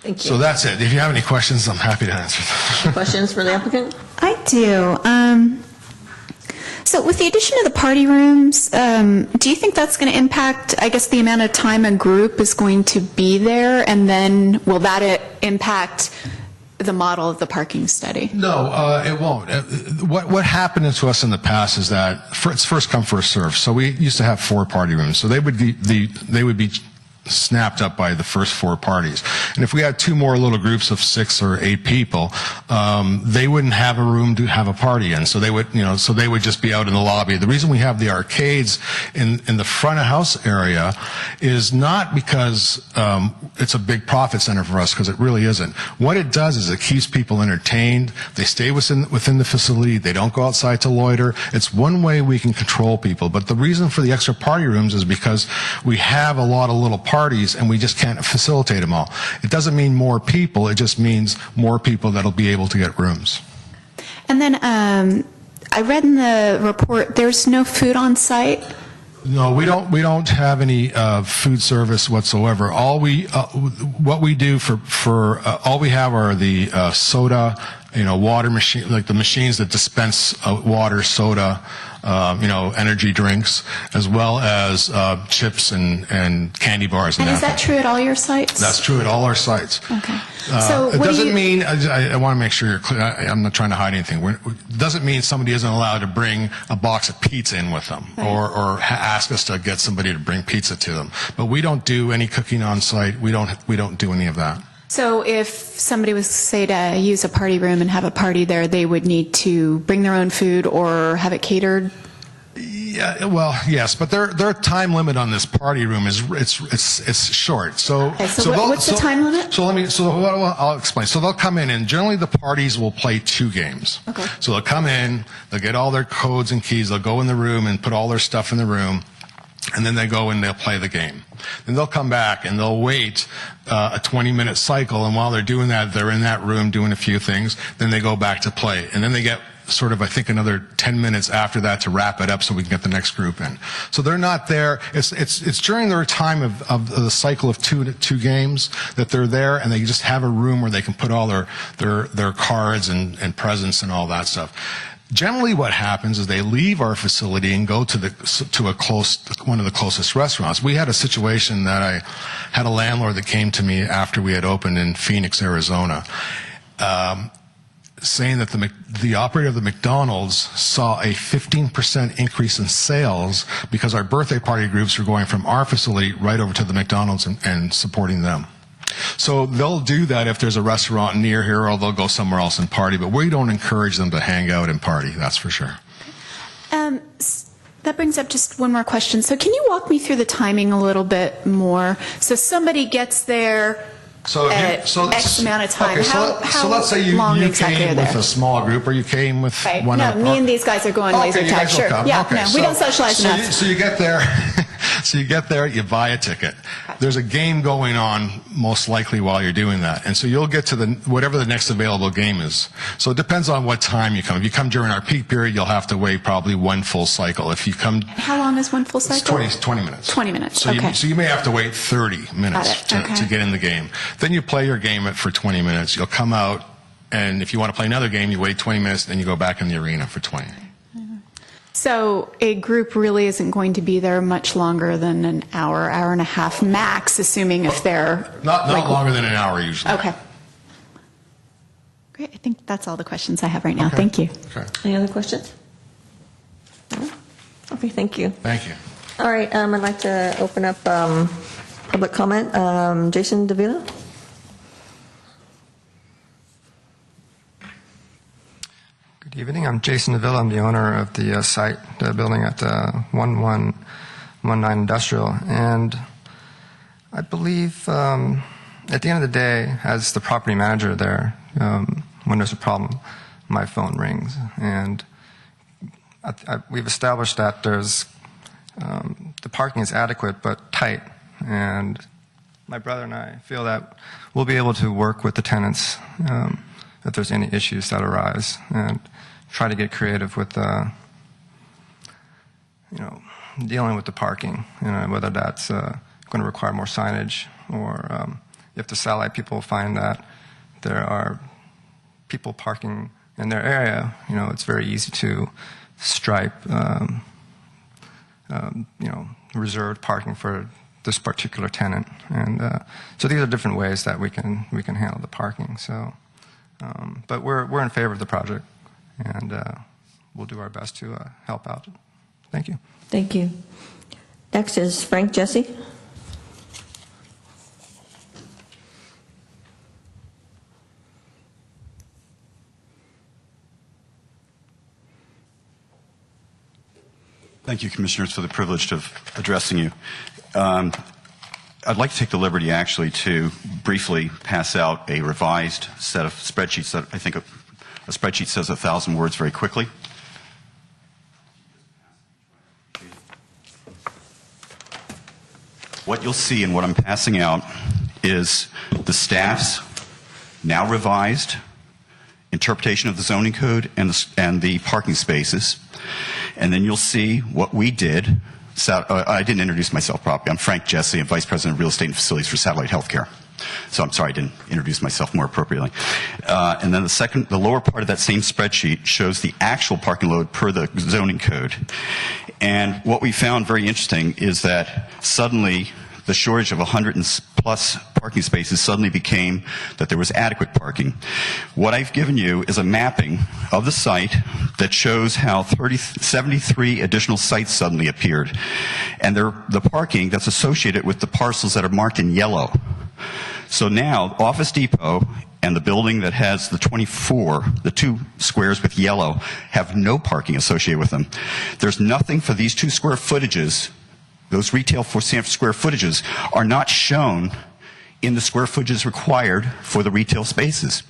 Thank you. So that's it. If you have any questions, I'm happy to answer them. Questions for the applicant? I do. So with the addition of the party rooms, do you think that's going to impact, I guess, the amount of time a group is going to be there? And then will that impact the model of the parking study? No, it won't. What happened to us in the past is that it's first come, first serve. So we used to have 4 party rooms. So they would be snapped up by the first 4 parties. And if we had 2 more little groups of 6 or 8 people, they wouldn't have a room to have a party in. So they would, so they would just be out in the lobby. The reason we have the arcades in the front of house area is not because it's a big profit center for us, because it really isn't. What it does is it keeps people entertained. They stay within the facility. They don't go outside to loiter. It's one way we can control people. But the reason for the extra party rooms is because we have a lot of little parties and we just can't facilitate them all. It doesn't mean more people, it just means more people that'll be able to get rooms. And then I read in the report there's no food on site. No, we don't have any food service whatsoever. What we do for all we have are the soda, water machine, like the machines that dispense water, soda, energy drinks, as well as chips and candy bars. And is that true at all your sites? That's true at all our sites. Okay. So it what doesn't do you... mean, I want to make sure you're clear, I'm not trying to hide anything. It doesn't mean somebody isn't allowed to bring a box of pizza in with them, right, or ask us to get somebody to bring pizza to them. But we don't do any cooking on site. We don't do any of that. So if somebody was, say, to use a party room and have a party there, they would need to bring their own food or have it catered? Yeah, well, yes, but their time limit on this party room is it's short. So, okay, so what's the time limit? I'll explain. So they'll come in, and generally the parties will play 2 games. Okay. So they'll come in, they'll get all their codes and keys, they'll go in the room and put all their stuff in the room. and then they go and they'll play the game. Then they'll come back and they'll wait a 20-minute cycle, and while they're doing that, they're in that room doing a few things. Then they go back to play, and then they get sort of, I think, another 10 minutes after that to wrap it up so we can get the next group in. So they're not there. It's during their time of the cycle of two games that they're there, and they just have a room where they can put all their cards and presents and all that stuff. Generally, what happens is they leave our facility and go to one of the closest restaurants. We had a situation that I had a landlord that came to me after we had opened in Phoenix, Arizona, saying that the operator of the McDonald's saw a 15% increase in sales because our birthday party groups were going from our facility right over to the McDonald's and supporting them. So they'll do that if there's a restaurant near here, or they'll go somewhere else and party, but we don't encourage them to hang out and party, that's for sure. That brings up just one more question. So can you walk me through the timing a little bit more? So somebody gets there X amount of time. Okay, How let's say you long exactly came are there? with a small group, or you came with Right. one. No, me and these guys are going laser you tag. guys will Sure. come. Yeah. Okay, No, we don't socialize enough. So you get there. So you get there, you buy a ticket. There's a game going on most likely while you're doing that. And so you'll get to whatever the next available game is. So it depends on what time you come. If you come during our peak period, you'll have to wait probably one full cycle. If you come... How long is one full cycle? It's 20 minutes. 20 minutes, So okay. you may have to wait 30 minutes Got it, okay. to get in the game. Then you play your game for 20 minutes. You'll come out, and if you want to play another game, you wait 20 minutes, then you go back in the arena for 20. So a group really isn't going to be there much longer than an hour, hour and a half max, assuming if they're... Not longer than an hour usually. Okay. Great. I think that's all the questions I have right now. Thank you. Okay. Any other questions? No? Okay, thank you. Thank you. All right, I'd like to open up public comment. Jason Davila? Good evening. I'm Jason Davila. I'm the owner of the site, the building at 1119 Industrial. And I believe at the end of the day, as the property manager there, when there's a problem, my phone rings. And we've established that there's the parking is adequate but tight. And my brother and I feel that we'll be able to work with the tenants if there's any issues that arise, and try to get creative with, dealing with the parking, whether that's going to require more signage, or if the satellite people find that there are people parking in their area, it's very easy to stripe, reserved parking for this particular tenant. And so these are different ways that we can handle the parking. So. But we're in favor of the project, and we'll do our best to help out. Thank you. Thank you. Next is Frank Jesse. Thank you, Commissioners, for the privilege of addressing you. I'd like to take the liberty, actually, to briefly pass out a revised set of spreadsheets that I think a spreadsheet says 1,000 words very quickly. What you'll see in what I'm passing out is the staff's now revised interpretation of the zoning code and the parking spaces. And then you'll see what we did. I didn't introduce myself properly. I'm Frank Jesse. I'm Vice President of Real Estate and Facilities for Satellite Healthcare. So I'm sorry I didn't introduce myself more appropriately. And then the lower part of that same spreadsheet shows the actual parking load per the zoning code. And what we found very interesting is that suddenly the shortage of 100+ parking spaces suddenly became that there was adequate parking. What I've given you is a mapping of the site that shows how 73 additional sites suddenly appeared. And they're the parking that's associated with the parcels that are marked in yellow. So now Office Depot and the building that has the 24, the two squares with yellow, have no parking associated with them. There's nothing for these 2 square footages. Those retail for square footages are not shown in the square footages required for the retail spaces.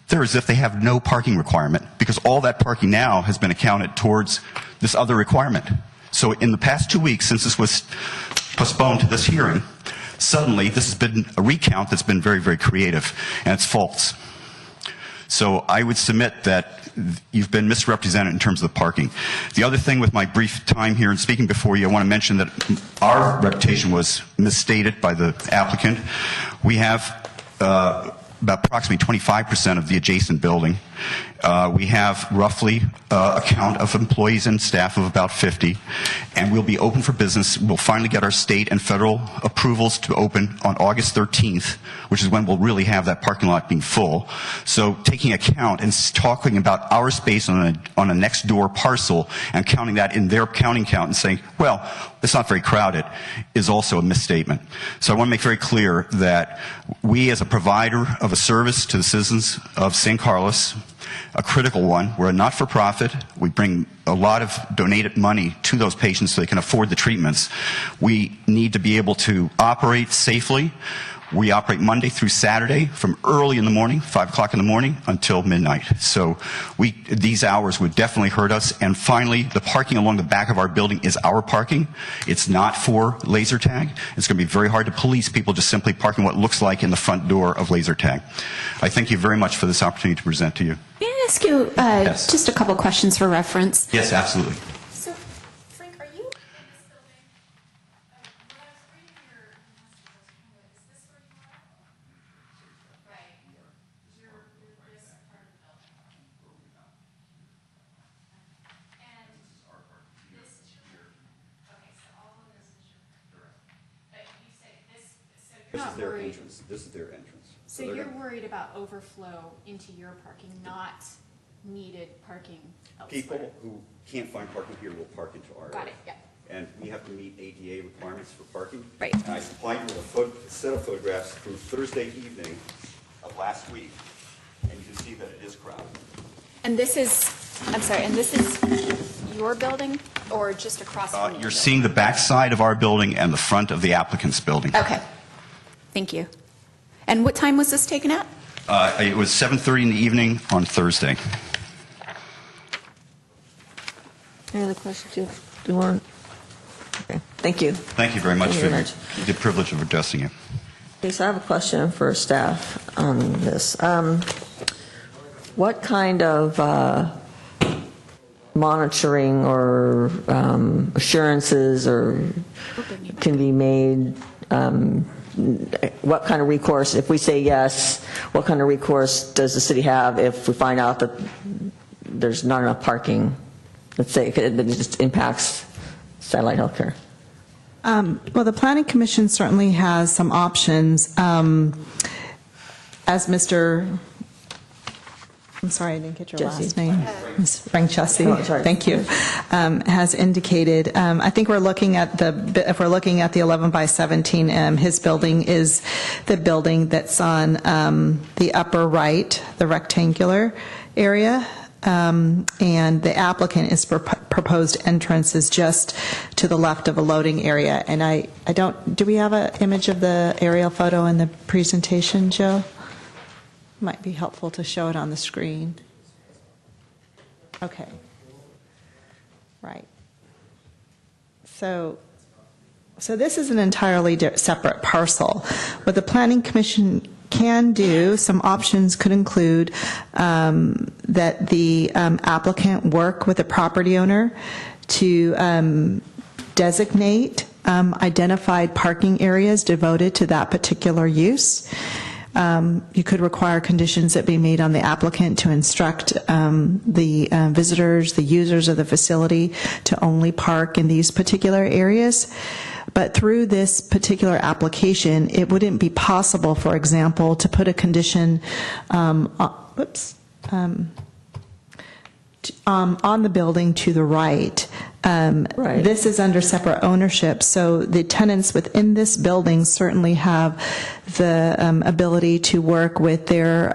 They're as if they have no parking requirement, because all that parking now has been accounted towards this other requirement. So in the past 2 weeks, since this was postponed to this hearing, suddenly this has been a recount that's been very, very creative, and it's false. So I would submit that you've been misrepresented in terms of the parking. The other thing with my brief time here and speaking before you, I want to mention that our reputation was misstated by the applicant. We have about approximately 25% of the adjacent building. We have roughly a count of employees and staff of about 50, and we'll be open for business. We'll finally get our state and federal approvals to open on August 13th, which is when we'll really have that parking lot being full. So taking account and talking about our space on a next door parcel and counting that in their counting count and saying, well, it's not very crowded, is also a misstatement. So I want to make very clear that we, as a provider of a service to the citizens of San Carlos, a critical one, we're a not-for-profit. We bring a lot of donated money to those patients so they can afford the treatments. We need to be able to operate safely. We operate Monday through Saturday from early in the morning, 5 o'clock in the morning, until midnight. So these hours would definitely hurt us. And finally, the parking along the back of our building is our parking. It's not for laser tag. It's going to be very hard to police people just simply parking what looks like in the front door of laser tag. I thank you very much for this opportunity to present to you. May I ask you Yes. just a couple questions for reference? Yes, absolutely. So, Frank, are you in this building? When I was reading your message, is this where you are? Right. You're this part of the building. And this is your, okay, so all of this is your, but you say this, so you're not worried. This is their entrance. So you're worried about overflow into your parking, not needed parking elsewhere? People who can't find parking here will park into our area. Got it, yeah. And we have to meet ADA requirements for parking. Right. And I supplied you with a set of photographs from Thursday evening of last week, and you can see that it is crowded. And this is, I'm sorry, and this is your building or just across from your You're building? seeing the back side of our building and the front of the applicant's building. Okay, thank you. And what time was this taken at? It was 7:30 in the evening on Thursday. Any other questions? Do you want? Okay, thank you. Thank you very much Thank for you very much. the privilege of addressing you. Okay, so I have a question for staff on this. What kind of monitoring or assurances or can be made? What kind of recourse, if we say yes, what kind of recourse does the city have if we find out that there's not enough parking? Let's say that it just impacts satellite healthcare. Well, the Planning Commission certainly has some options. As Mr. I'm sorry, I didn't get your Jesse. last name. Ms. Frank Jesse, Oh, sorry. thank you, has indicated. I think we're looking at if we're looking at the 11 by 17, his building is the building that's on the upper right, the rectangular area. And the applicant is proposed entrance is just to the left of a loading area. And I don't, do we have an image of the aerial photo in the presentation, Joe? Might be helpful to show it on the screen. Okay. Right. So this is an entirely separate parcel. What the Planning Commission can do, some options could include that the applicant work with the property owner to designate identified parking areas devoted to that particular use. You could require conditions that be made on the applicant to instruct the visitors, the users of the facility to only park in these particular areas. But through this particular application, it wouldn't be possible, for example, to put a condition on the building to the right. Right. This is under separate ownership, so the tenants within this building certainly have the ability to work with their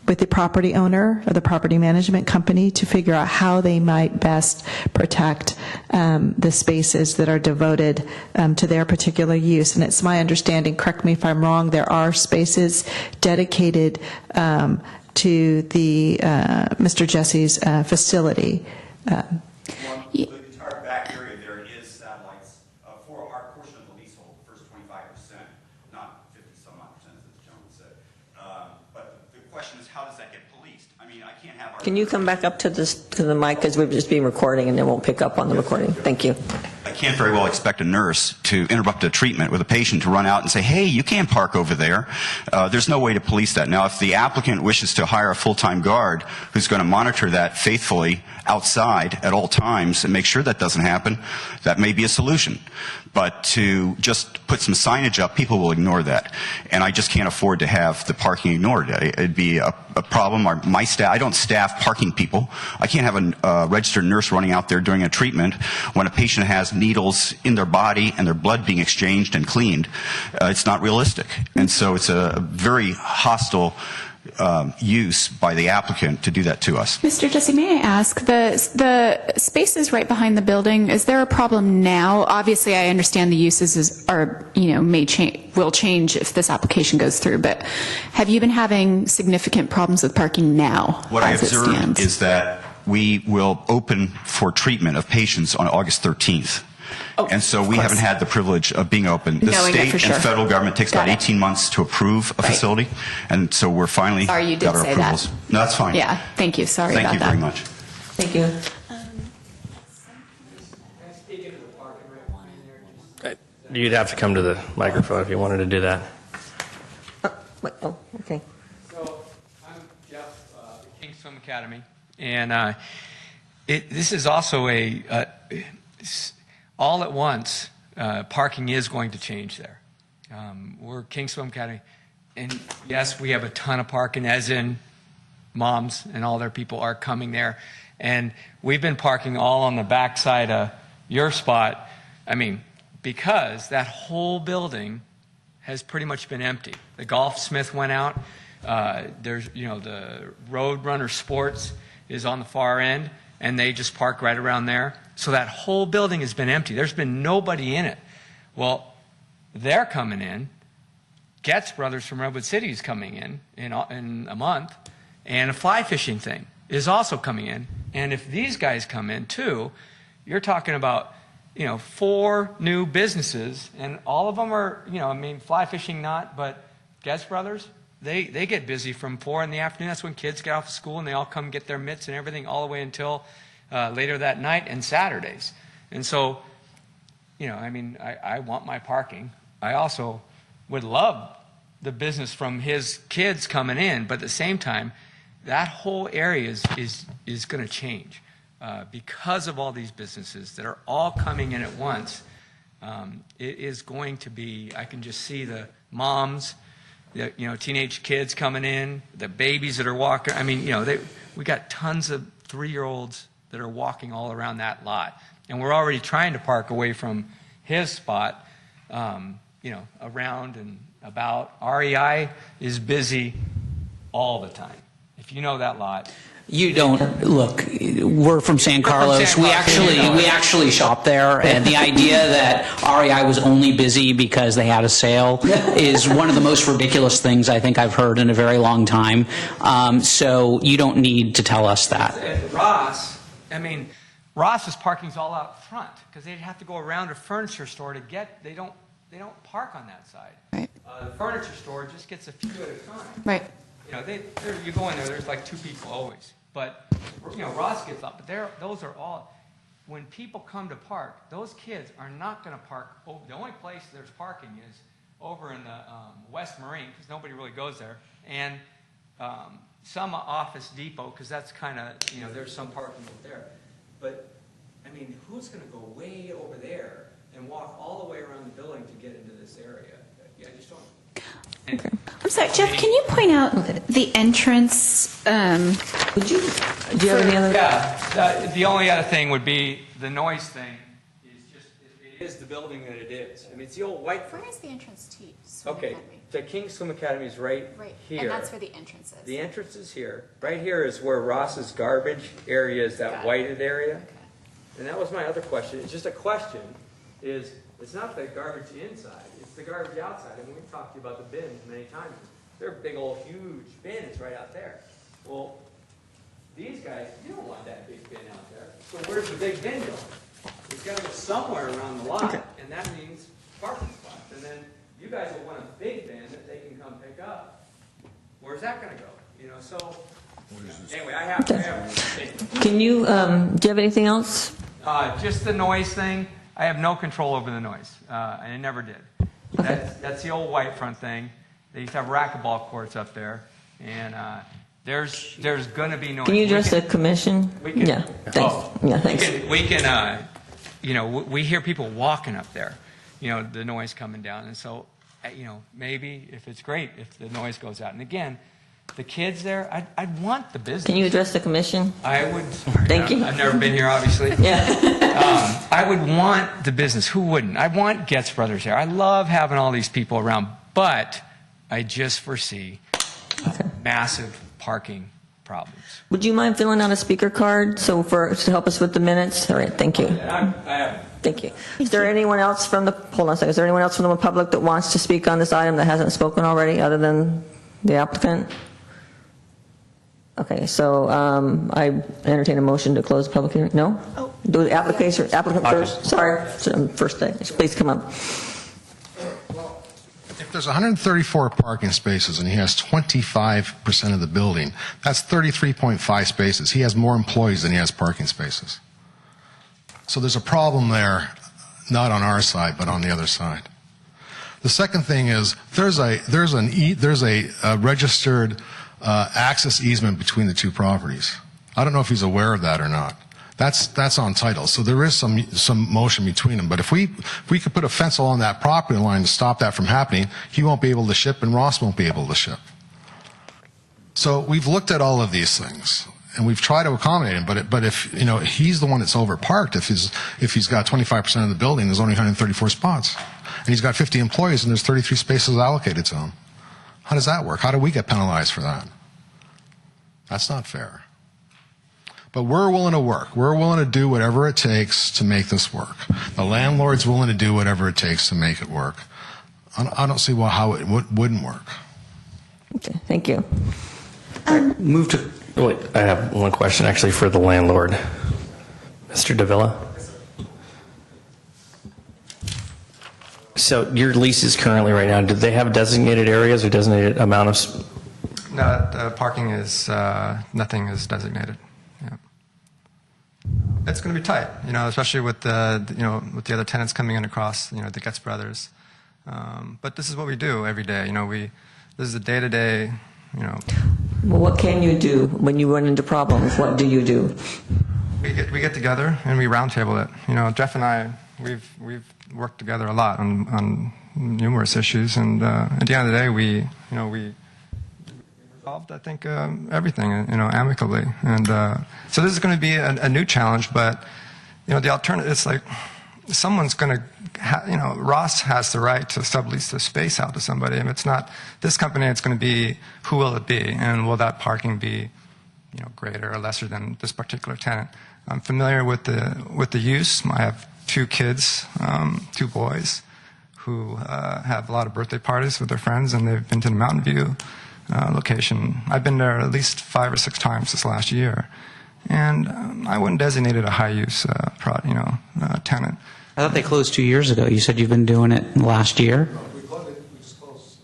with the property owner or the property management company to figure out how they might best protect the spaces that are devoted to their particular use. And it's my understanding, correct me if I'm wrong, there are spaces dedicated to the Mr. Jesse's facility. The entire back area Can you come back up to the mic, because we're just being recording and it won't pick up on the recording? Thank you. I can't very well expect a nurse to interrupt a treatment with a patient to run out and say, hey, you can't park over there. There's no way to police that. Now, if the applicant wishes to hire a full-time guard who's going to monitor that faithfully outside at all times and make sure that doesn't happen, that may be a solution. But to just put some signage up, people will ignore that. And I just can't afford to have the parking ignored. It'd be a problem. My staff, I don't staff parking people. I can't have a registered nurse running out there during a treatment when a patient has needles in their body and their blood being exchanged and cleaned. It's not realistic. And so it's a very hostile use by the applicant to do that to us. Mr. Jesse, may I ask, the spaces right behind the building, is there a problem now? Obviously, I understand the uses will change if this application goes through, but have you been having significant problems with parking now? What I as it observed stands? is that we will open for treatment of patients on August 13th. And so we haven't had the privilege of being open. The Knowing it state for sure. and federal government takes Got about it. 18 months to approve a Right. facility, and so we're finally Sorry, you did got our say that. approvals. No, that's fine. Yeah, thank you. Sorry Thank about you that. very much. Thank you. You'd have to come to the microphone if you wanted to do that. Oh, okay. So I'm Jeff at King Swim Academy, and this is also all at once. Parking is going to change there. We're King Swim Academy, and yes, we have a ton of parking, as in moms and all their people are coming there, and we've been parking all on the backside of your spot. I mean, because that whole building has pretty much been empty. The Golfsmith went out. There's, the Roadrunner Sports is on the far end, and they just park right around there. So that whole building has been empty. There's been nobody in it. Well, they're coming in. Getz Brothers from Redwood City is coming in a month, and a fly fishing thing is also coming in. And if these guys come in too, you're talking about 4 new businesses, and all of them are, fly fishing not, but Getz Brothers, they get busy from 4 in the afternoon. That's when kids get off of school and they all come get their mitts and everything all the way until later that night and Saturdays. And so, I want my parking. I also would love the business from his kids coming in, but at the same time, that whole area is going to change. Because of all these businesses that are all coming in at once, it is going to be, I can just see the moms, the teenage kids coming in, the babies that are walking. We got tons of 3-year-olds that are walking all around that lot. And we're already trying to park away from his spot, around and about. REI is busy all the time. If you know that lot. You don't look. We're from San Carlos. We actually shop there, and the idea that REI was only busy because they had a sale is one of the most ridiculous things I think I've heard in a very long time. So you don't need to tell us that. Ross's parking's all out front because they'd have to go around a furniture store to get. They don't park on that side. Right. The furniture store just gets a few at a time. Right. You go in there. There's like 2 people always. But Ross gets up. But those are all. When people come to park, those kids are not going to park. The only place there's parking is over in the West Marine because nobody really goes there, and some Office Depot because that's kind of there's some parking over there. But who's going to go way over there and walk all the way around the building to get into this area? I just don't. I'm sorry, Jeff, can you point out the entrance? Do you have any other? Yeah, the only other thing would be the noise thing. It is the building that it is. It's the old white. Where is the entrance to Swim Okay, Academy? the King Swim Academy is right here. And that's where the entrance is. The entrance is here. Right here is where Ross's garbage area is, that whited area. Okay. And that was my other question. It's just a question. It's not the garbage inside. It's the garbage outside. We've talked to you about the bins many times. They're big old huge bins right out there. Well, these guys, you don't want that big bin out there. So where's the big bin go? It's got to go somewhere around the lot, and that means parking spots. And then you guys will want a big bin that they can come pick up. Where's that going to go? So Anyway, I have Can you, do you have anything else? just the noise thing. I have no control over the noise, and I never did. That's the old white front thing. They used to have racquetball courts up there, and there's going to be noise. Can you address the commission? we can- Yeah, thanks. Yeah, thanks. We can, we hear people walking up there, the noise coming down. And so, maybe if it's great if the noise goes out. And again, the kids there, I'd want the business. Can you address the commission? I would. Thank you. I've never been here, obviously. Yeah. I would want the business. Who wouldn't? I want Getz Brothers here. I love having all these people around, but I just foresee massive parking problems. Would you mind filling out a speaker card to help us with the minutes? All right, thank you. Thank you. Is there anyone else from the, hold on a second, is there anyone else from the public that wants to speak on this item that hasn't spoken already, other than the applicant? Okay, so I entertain a motion to close the public hearing. No? Do the applicant first? Sorry, first thing. Please come up. If there's 134 parking spaces and he has 25% of the building, that's 33.5 spaces. He has more employees than he has parking spaces. So there's a problem there, not on our side, but on the other side. The second thing is there's a registered access easement between the two properties. I don't know if he's aware of that or not. That's on title. So there is some motion between them. But if we could put a fence along that property line to stop that from happening, he won't be able to ship and Ross won't be able to ship. So we've looked at all of these things and we've tried to accommodate him. But if he's the one that's overparked, if he's got 25% of the building, there's only 134 spots, and he's got 50 employees and there's 33 spaces allocated to him. How does that work? How do we get penalized for that? That's not fair. But we're willing to work. We're willing to do whatever it takes to make this work. The landlord's willing to do whatever it takes to make it work. I don't see how it wouldn't work. Okay, thank you. Move to. Wait, I have one question actually for the landlord, Mr. Davila. So your lease is currently right now. Do they have designated areas or designated amount of? No, the parking is nothing is designated. Yeah. It's going to be tight, especially with with the other tenants coming in across, the Getz Brothers. But this is what we do every day. This is a day-to-day. Well, what can you do when you run into problems? What do you do? We get together and we roundtable it. Jeff and I, we've worked together a lot on numerous issues, and at the end of the day, we resolved, I think, everything, amicably. And so this is going to be a new challenge, but the alternative, it's like someone's going to, Ross has the right to sublease the space out to somebody. If it's not this company, it's going to be, who will it be, and will that parking be, greater or lesser than this particular tenant? I'm familiar with the use. I have 2 kids, 2 boys, who have a lot of birthday parties with their friends, and they've been to the Mountain View location. I've been there at least 5 or 6 times this last year, and I wouldn't designate it a high-use tenant. I thought they closed 2 years ago. You said you've been doing it last year? We just closed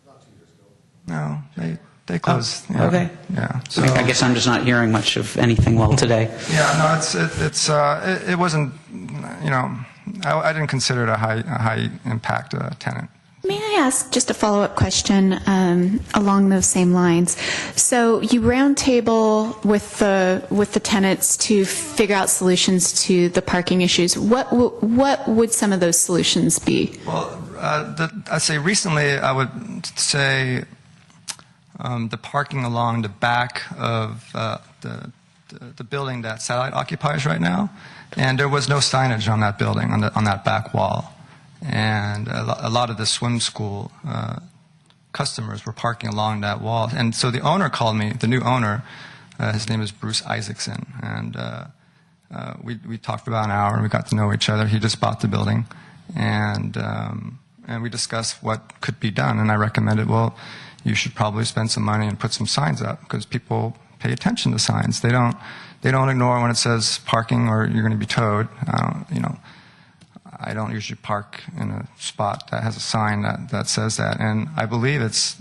not 2 years ago. No, they closed. Oh, okay. Yeah. So I guess I'm just not hearing much of anything well today. Yeah. No, it wasn't. I didn't consider it a high impact tenant. May I ask just a follow-up question along those same lines? So you roundtable with the tenants to figure out solutions to the parking issues. What would some of those solutions be? Well, I'd say recently I would say the parking along the back of the building that Satellite occupies right now, and there was no signage on that building, on that back wall. And a lot of the swim school customers were parking along that wall. And so the owner called me, the new owner, his name is Bruce Isaacson, and we talked for about an hour and we got to know each other. He just bought the building, and we discussed what could be done. And I recommended, well, you should probably spend some money and put some signs up, because people pay attention to signs. They don't ignore when it says parking or you're going to be towed. I don't usually park in a spot that has a sign that says that, and I believe it's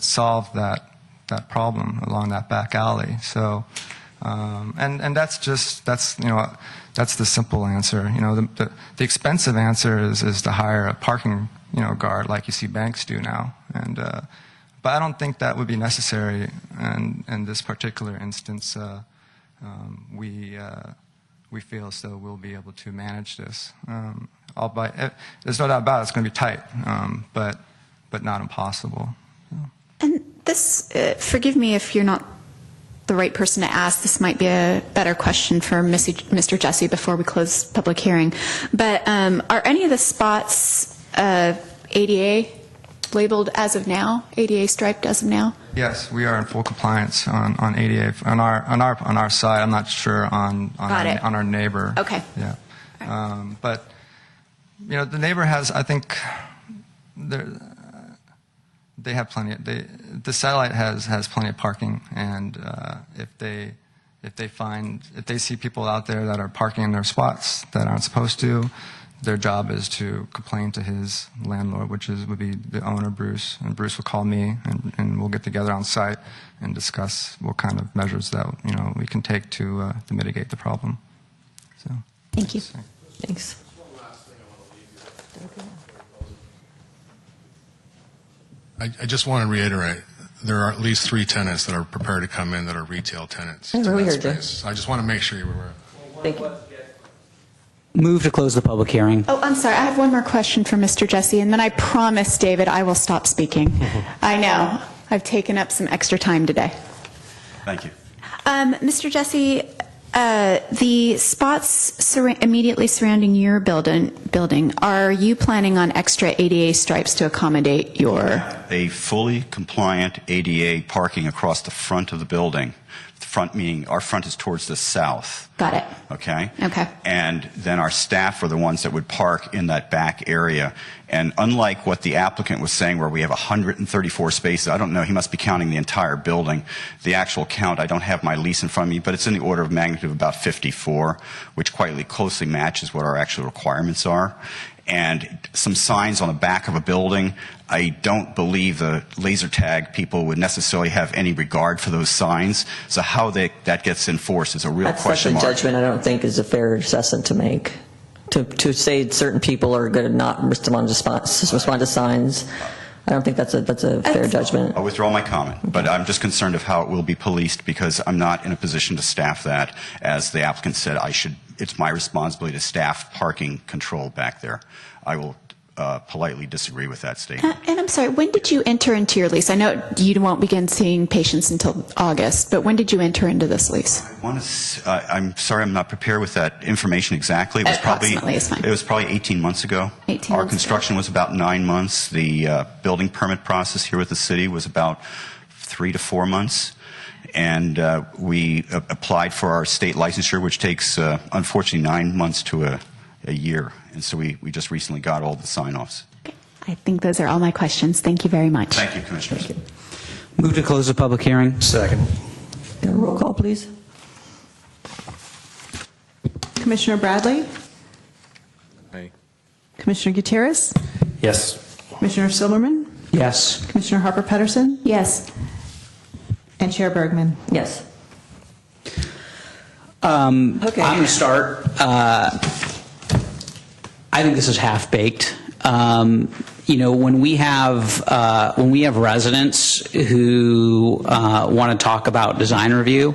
solved that that problem along that back alley. So, and that's the simple answer. The expensive answer is to hire a parking guard like you see banks do now. And but I don't think that would be necessary in this particular instance. We feel as though we'll be able to manage this. There's no doubt about it, it's going to be tight, but not impossible. And this, forgive me if you're not the right person to ask, this might be a better question for Mr. Jesse before we close public hearing, but are any of the spots ADA labeled as of now, ADA striped as of now? Yes, we are in full compliance on ADA on our side. I'm not sure on our neighbor. Okay. Yeah, but the neighbor has. I think they have plenty. The satellite has plenty of parking, and if they see people out there that are parking in their spots that aren't supposed to, their job is to complain to his landlord, which would be the owner, Bruce, and Bruce will call me, and we'll get together on site and discuss what kind of measures that we can take to mitigate the problem. So, thank you. Thanks. I just want to reiterate, there are at least 3 tenants that are prepared to come in that are retail tenants. I to really that heard you. space. I just want to make sure you were aware. Thank you. Move to close the public hearing. Oh, I'm sorry. I have one more question for Mr. Jesse, and then I promise, David, I will stop speaking. I know. I've taken up some extra time today. Thank you. Mr. Jesse, the spots immediately surrounding your building, are you planning on extra ADA stripes to accommodate your... A fully compliant ADA parking across the front of the building. The front meaning our front is towards the south. Got it. Okay? Okay. And then our staff are the ones that would park in that back area. And unlike what the applicant was saying where we have 134 spaces, I don't know, he must be counting the entire building. The actual count, I don't have my lease in front of me, but it's in the order of magnitude of about 54, which quite closely matches what our actual requirements are. And some signs on the back of a building, I don't believe the laser tag people would necessarily have any regard for those signs. So how that gets enforced is a real question mark. That's a judgment I don't think is a fair assessment to make. To say certain people are going to not respond to signs, I don't think that's a fair judgment. I'll withdraw my comment, but I'm just concerned of how it will be policed because I'm not in a position to staff that. As the applicant said, it's my responsibility to staff parking control back there. I will politely disagree with that statement. And I'm sorry, when did you enter into your lease? I know you won't begin seeing patients until August, but when did you enter into this lease? I'm sorry, I'm not prepared with that information exactly. Approximately is fine. It was probably 18 months ago. 18 Our months construction was about 9 months. The building permit process here with the city was about 3 to 4 months. And we applied for our state licensure, which takes, unfortunately, 9 months to a year. And so we just recently got all the sign-offs. Okay. I think those are all my questions. Thank you very much. Thank you, Commissioners. Move to close the public hearing. Second. Can I roll call, please? Commissioner Bradley? Aye. Commissioner Gutierrez? Yes. Commissioner Silverman? Yes. Commissioner Harper Pedersen? Yes. And Chair Bergman? Yes. Okay. I'm going to start. I think this is half-baked. When we have residents who want to talk about design review,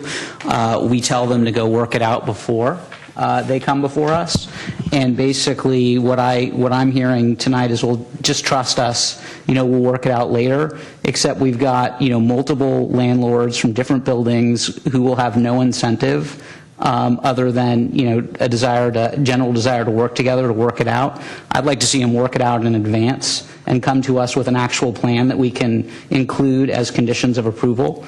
we tell them to go work it out before they come before us. And basically, what I'm hearing tonight is, well, just trust us. We'll work it out later. Except we've got multiple landlords from different buildings who will have no incentive. Other than a general desire to work together to work it out. I'd like to see them work it out in advance and come to us with an actual plan that we can include as conditions of approval,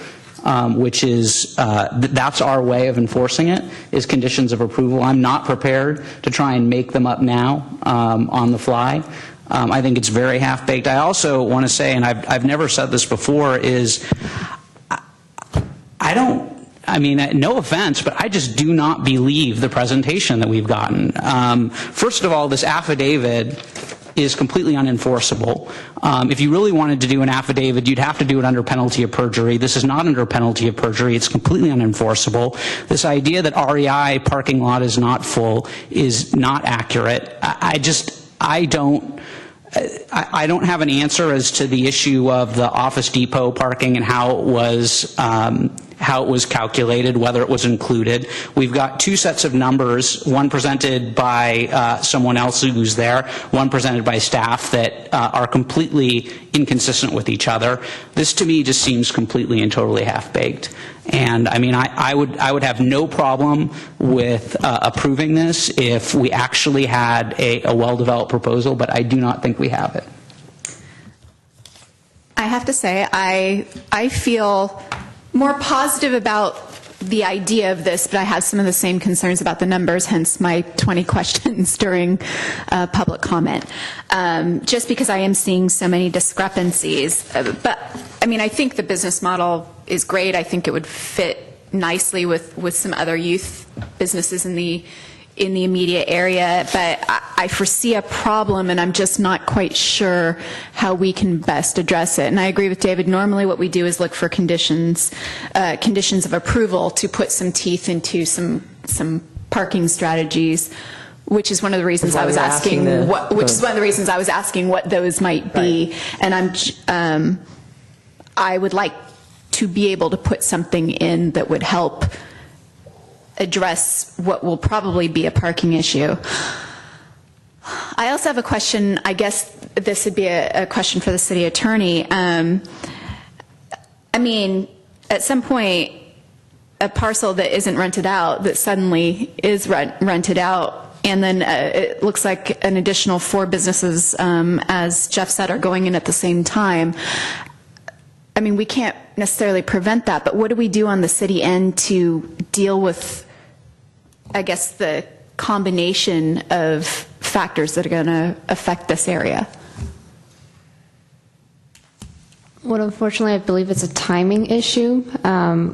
which is that's our way of enforcing it, is conditions of approval. I'm not prepared to try and make them up now on the fly. I think it's very half-baked. I also want to say, and I've never said this before, is no offense, but I just do not believe the presentation that we've gotten. First of all, this affidavit is completely unenforceable. If you really wanted to do an affidavit, you'd have to do it under penalty of perjury. This is not under penalty of perjury. It's completely unenforceable. This idea that REI parking lot is not full is not accurate. I don't have an answer as to the issue of the Office Depot parking and how it was calculated, whether it was included. We've got two sets of numbers, one presented by someone else who's there, one presented by staff that are completely inconsistent with each other. This to me just seems completely and totally half-baked. And I mean, I would have no problem with approving this if we actually had a well-developed proposal, but I do not think we have it. I have to say, I feel more positive about the idea of this, but I have some of the same concerns about the numbers, hence my 20 questions during public comment, just because I am seeing so many discrepancies. But, I mean, I think the business model is great. I think it would fit nicely with some other youth businesses in the immediate area, but I foresee a problem, and I'm just not quite sure how we can best address it. And I agree with David. Normally what we do is look for conditions of approval to put some teeth into some parking strategies, which is one of the reasons I was asking what those might be. Right. And I would like to be able to put something in that would help address what will probably be a parking issue. I also have a question. I guess this would be a question for the city attorney. I mean, at some point, a parcel that isn't rented out, that suddenly is rented out, and then it looks like an additional 4 businesses, as Jeff said, are going in at the same time. I mean, we can't necessarily prevent that, but what do we do on the city end to deal with, I guess, the combination of factors that are going to affect this area? Well, unfortunately, I believe it's a timing issue.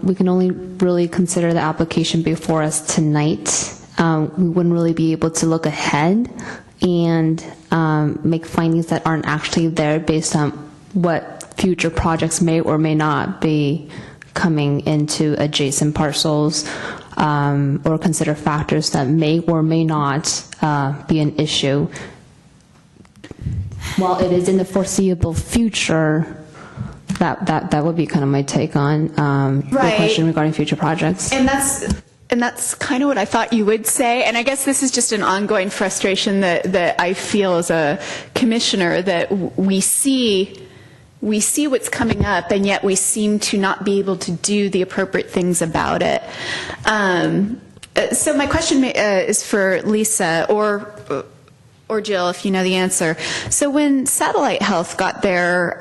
We can only really consider the application before us tonight. We wouldn't really be able to look ahead and make findings that aren't actually there based on what future projects may or may not be coming into adjacent parcels, or consider factors that may or may not be an issue. While it is in the foreseeable future, that would be kind of my take on the question regarding future projects. And that's kind of what I thought you would say. And I guess this is just an ongoing frustration that I feel as a commissioner, that we see what's coming up, and yet we seem to not be able to do the appropriate things about it. So my question is for Lisa or Jill, if you know the answer. So when Satellite Health got their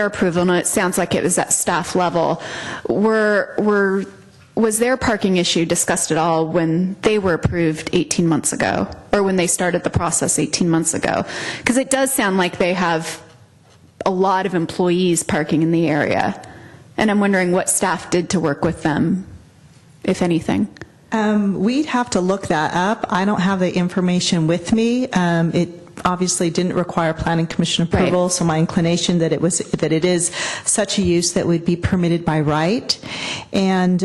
approval, and it sounds like it was at staff level, was their parking issue discussed at all when they were approved 18 months ago, or when they started the process 18 months ago? Because it does sound like they have a lot of employees parking in the area, and I'm wondering what staff did to work with them, if anything. We'd have to look that up. I don't have the information with me. It obviously didn't require planning commission approval, so my inclination that it is such a use that would be permitted by right. And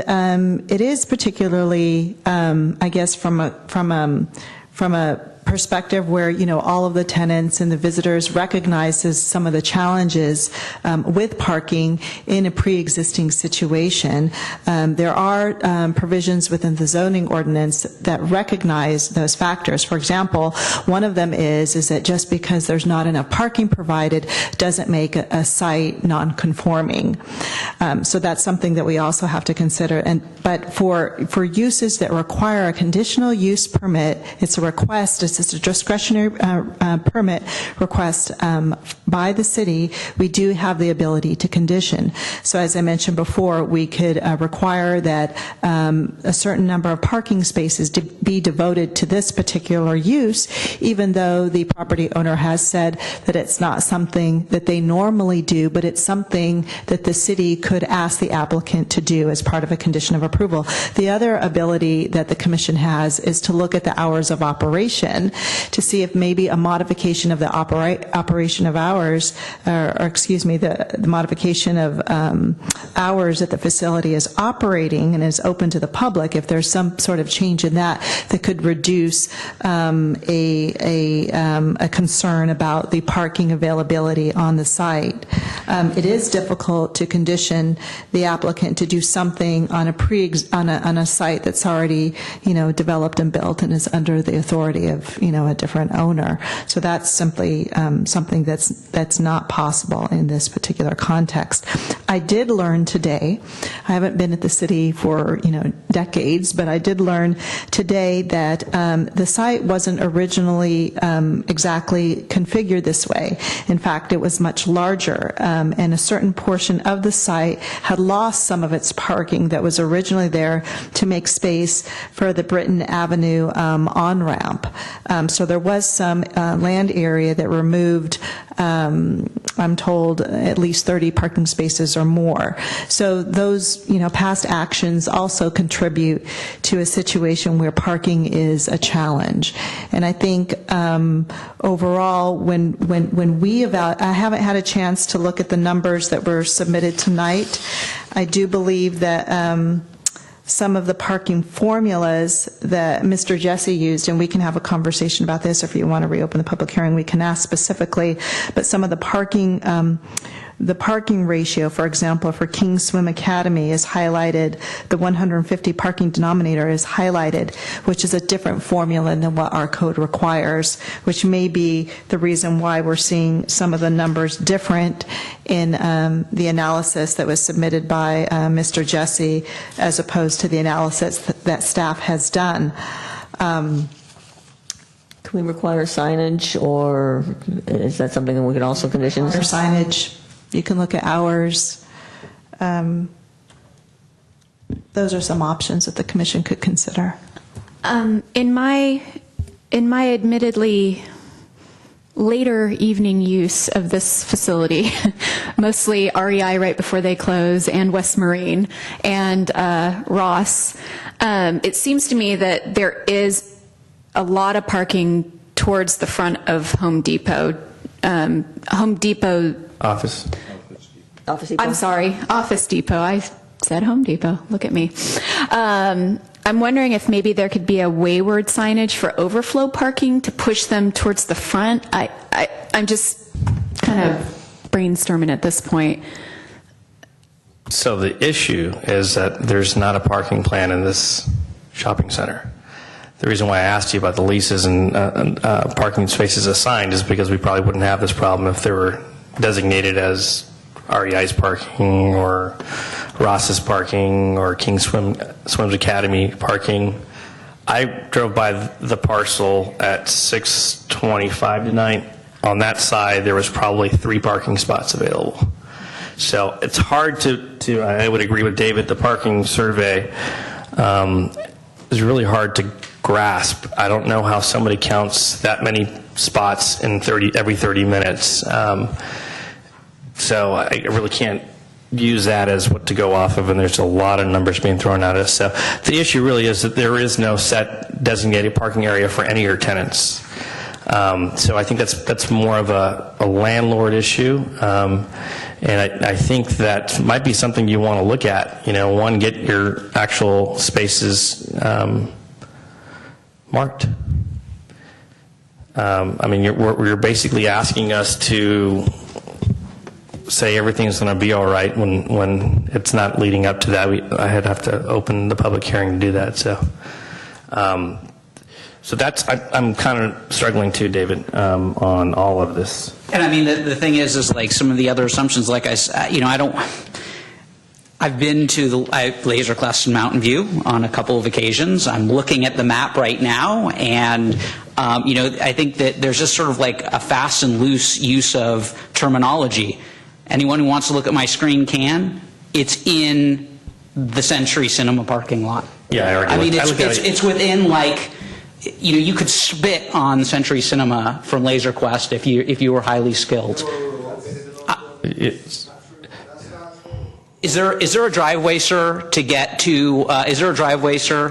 it is particularly, I guess, from a perspective where, you know, all of the tenants and the visitors recognizes some of the challenges with parking in a pre-existing situation. There are provisions within the zoning ordinance that recognize those factors. For example, one of them is that just because there's not enough parking provided doesn't make a site non-conforming. So that's something that we also have to consider. But for uses that require a conditional use permit, it's a request, it's a discretionary permit request by the city, we do have the ability to condition. So as I mentioned before, we could require that a certain number of parking spaces be devoted to this particular use, even though the property owner has said that it's not something that they normally do, but it's something that the city could ask the applicant to do as part of a condition of approval. The other ability that the commission has is to look at the hours of operation commission to see if maybe a modification of the operation of hours, or excuse me, the modification of hours that the facility is operating and is open to the public, if there's some sort of change in that could reduce a concern about the parking availability on the site. It is difficult to condition the applicant to do something on a site that's already, developed and built and is under the authority of, a different owner. So that's simply something that's not possible in this particular context. I did learn today, I haven't been at the city for, decades, but I did learn today that the site wasn't originally exactly configured this way. In fact, it was much larger, and a certain portion of the site had lost some of its parking that was originally there to make space for the Britton Avenue on-ramp. So there was some land area that removed, I'm told, at least 30 parking spaces or more. So those, past actions also contribute to a situation where parking is a challenge. And I think overall, when we evaluate, I haven't had a chance to look at the numbers that were submitted tonight. I do believe that some of the parking formulas that Mr. Jesse used, and we can have a conversation about this if you want to reopen the public hearing, we can ask specifically, but some of the parking ratio, for example, for King Swim Academy is highlighted, the 150 parking denominator is highlighted, which is a different formula than what our code requires, which may be the reason why we're seeing some of the numbers different in the analysis that was submitted by Mr. Jesse as opposed to the analysis that staff has done. Can we require signage, or is that something that we could also condition? Or signage. You can look at hours. Those are some options that the commission could consider. In my admittedly later evening use of this facility, mostly REI right before they close, and West Marine, and Ross, it seems to me that there is a lot of parking towards the front of Home Depot. Home Depot Office Depot. I'm sorry, Office Depot. I said Home Depot. Look at me. I'm wondering if maybe there could be a wayward signage for overflow parking to push them towards the front. I'm just kind of brainstorming at this point. So the issue is that there's not a parking plan in this shopping center. The reason why I asked you about the leases and parking spaces assigned is because we probably wouldn't have this problem if they were designated as REI's parking or Ross's parking or King Swims Academy parking. I drove by the parcel at 6:25 tonight. On that side, there was probably 3 parking spots available. So it's hard to I would agree with David, the parking survey is really hard to grasp. I don't know how somebody counts that many spots in every 30 minutes. So I really can't use that as what to go off of, and there's a lot of numbers being thrown at us. So the issue really is that there is no set designated parking area for any of your tenants. So I think that's more of a landlord issue, and I think that might be something you want to look at. One, get your actual spaces marked. You're basically asking us to say everything's going to be all right when it's not leading up to that. I'd have to open the public hearing to do that. So I'm kind of struggling too, David, on all of this. And I mean, the thing is like some of the other assumptions, like I've been to the Laser Quest in Mountain View on a couple of occasions. I'm looking at the map right now, and I think that there's just sort of like a fast and loose use of terminology. Anyone who wants to look at my screen can. It's in the Century Cinema parking lot. Yeah, it's within like, you could spit on Century Cinema from Laser Quest if you were highly skilled. Is there a driveway, sir, to get to? Is there a driveway, sir?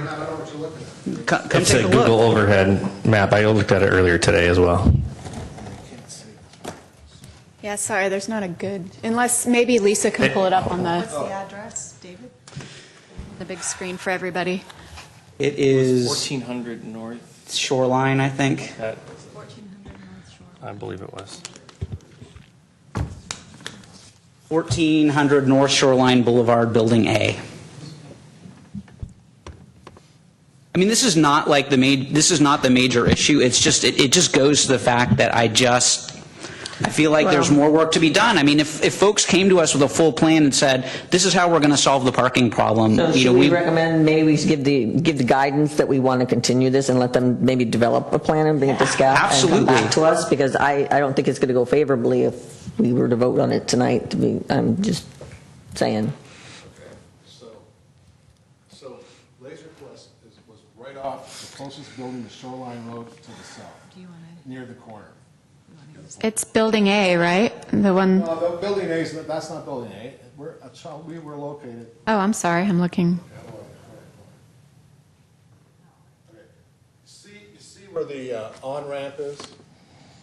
Come It's take a a Google look. overhead map. I looked at it earlier today as well. Yeah, sorry, there's not a good, unless maybe Lisa can pull it up on What's the address, David? the big screen for everybody. It is 1400 North. Shoreline, I think. I believe it was. 1400 North Shoreline Boulevard, Building A. I mean, this is not like this is not the major issue. It's just, it just goes to the fact that I feel like there's more work to be done. I mean, if folks came to us with a full plan and said, this is how we're going to solve the parking problem, So should we recommend, maybe we should give the guidance that we want to continue this and let them maybe develop a plan and bring it to staff? Absolutely. And come back to us? Because I don't think it's going to go favorably if we were to vote on it tonight. I'm just saying. So Laser Quest was right off the closest building to Shoreline Road to the south, near the corner. It's Building A, right? The one, The building A, that's not building A. We were located. oh, I'm sorry, I'm looking. You see where the on-ramp is?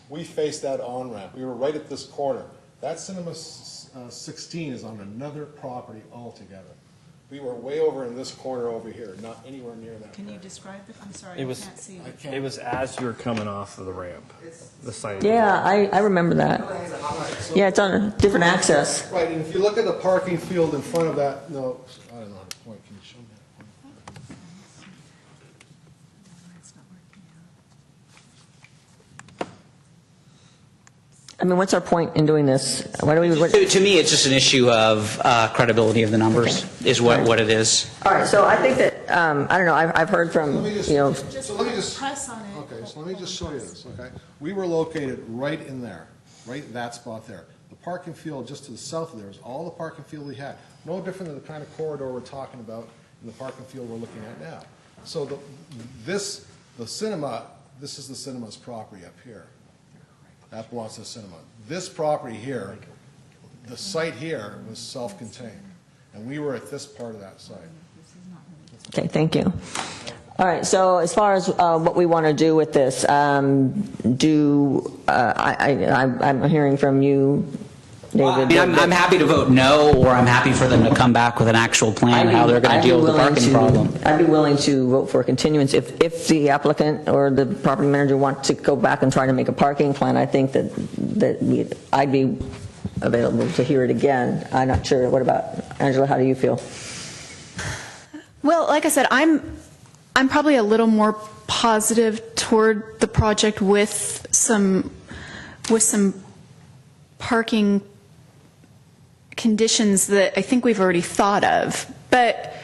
We faced that on-ramp. We were right at this corner. That Cinema 16 is on another property altogether. We were way over in this corner over here, not anywhere near that. Can you describe it? I'm sorry, It I was- can't see. It was as you were coming off of the ramp. The site. Yeah, I remember that. Yeah, it's on a different access. Right, and if you look at the parking field in front of that, no, I don't know how to point, can you show me that? I mean, what's our point in doing this? Why do we? To me, it's just an issue of credibility of the numbers, is what it is. All right, so I think that, I don't know, I've heard from, you know, So let me just, Press on it. okay, so let me just show you this, okay? We were located right in there, right in that spot there. The parking field just to the south of there is all the parking field we had. No different than the kind of corridor we're talking about in the parking field we're looking at now. So the cinema, this is the cinema's property up here. That belongs to the cinema. This property here, the site here was self-contained, and we were at this part of that site. okay, thank you. All right, so as far as what we want to do with this, I'm hearing from you, David. I mean, I'm happy to vote no, or I'm happy for them to come back with an actual plan how they're going to deal with the parking problem. I'd be willing to vote for a continuance if the applicant or the property manager want to go back and try to make a parking plan. I think I'd be available to hear it again. I'm not sure. What about Angela? How do you feel? Well, like I said, I'm probably a little more positive toward the project with some parking conditions that I think we've already thought of. But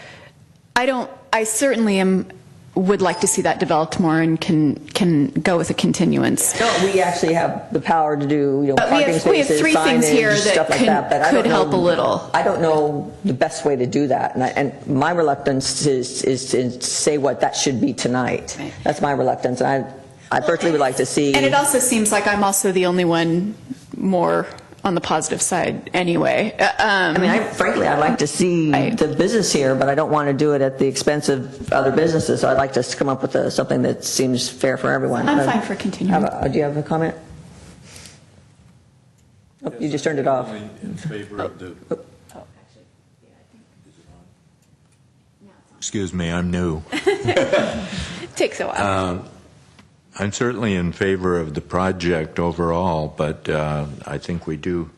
I certainly would like to see that developed more and can go with a continuance. No, we actually have the power to do, But parking spaces, we have three things signage, here that stuff like that, but I could don't help a know- little. I don't know the best way to do that, and my reluctance is to say what that should be tonight. Right. That's my reluctance, and I personally would like to see. And it also seems like I'm also the only one more on the positive side anyway. I mean, frankly, I'd like to see Right. the business here, but I don't want to do it at the expense of other businesses, so I'd like to come up with something that seems fair for everyone. I'm fine for continuing. Do you have a comment? Oh, you just turned it off. In favor of the... Excuse me, I'm new. Takes a while. I'm certainly in favor of the project overall, but I think we do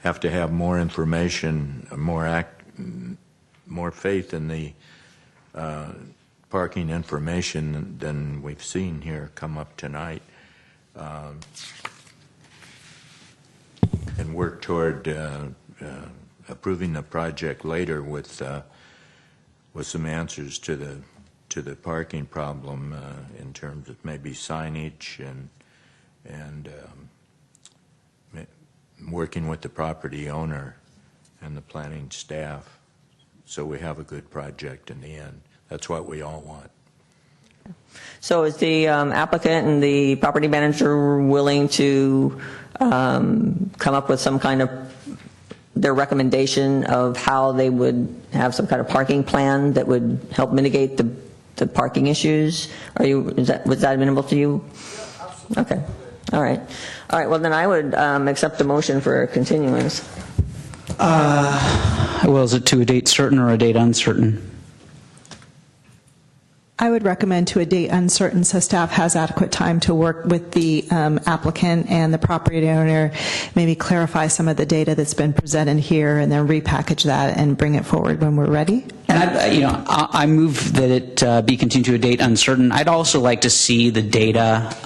have to have more information, more faith in the parking information than we've seen here come up tonight, and work toward approving the project later with some answers to the parking problem in terms of maybe signage and working with the property owner and the planning staff so we have a good project in the end. That's what we all want. So is the applicant and the property manager willing to come up with some kind of their recommendation of how they would have some kind of parking plan that would help mitigate the the parking issues? Was that amenable to you? Okay, all right. All right, well, then I would accept the motion for continuance. Well, is it to a date certain or a date uncertain? I would recommend to a date uncertain so staff has adequate time to work with the applicant and the property owner, maybe clarify some of the data that's been presented here, and then repackage that and bring it forward when we're ready. And I move that it be continued to a date uncertain. I'd also like to see the data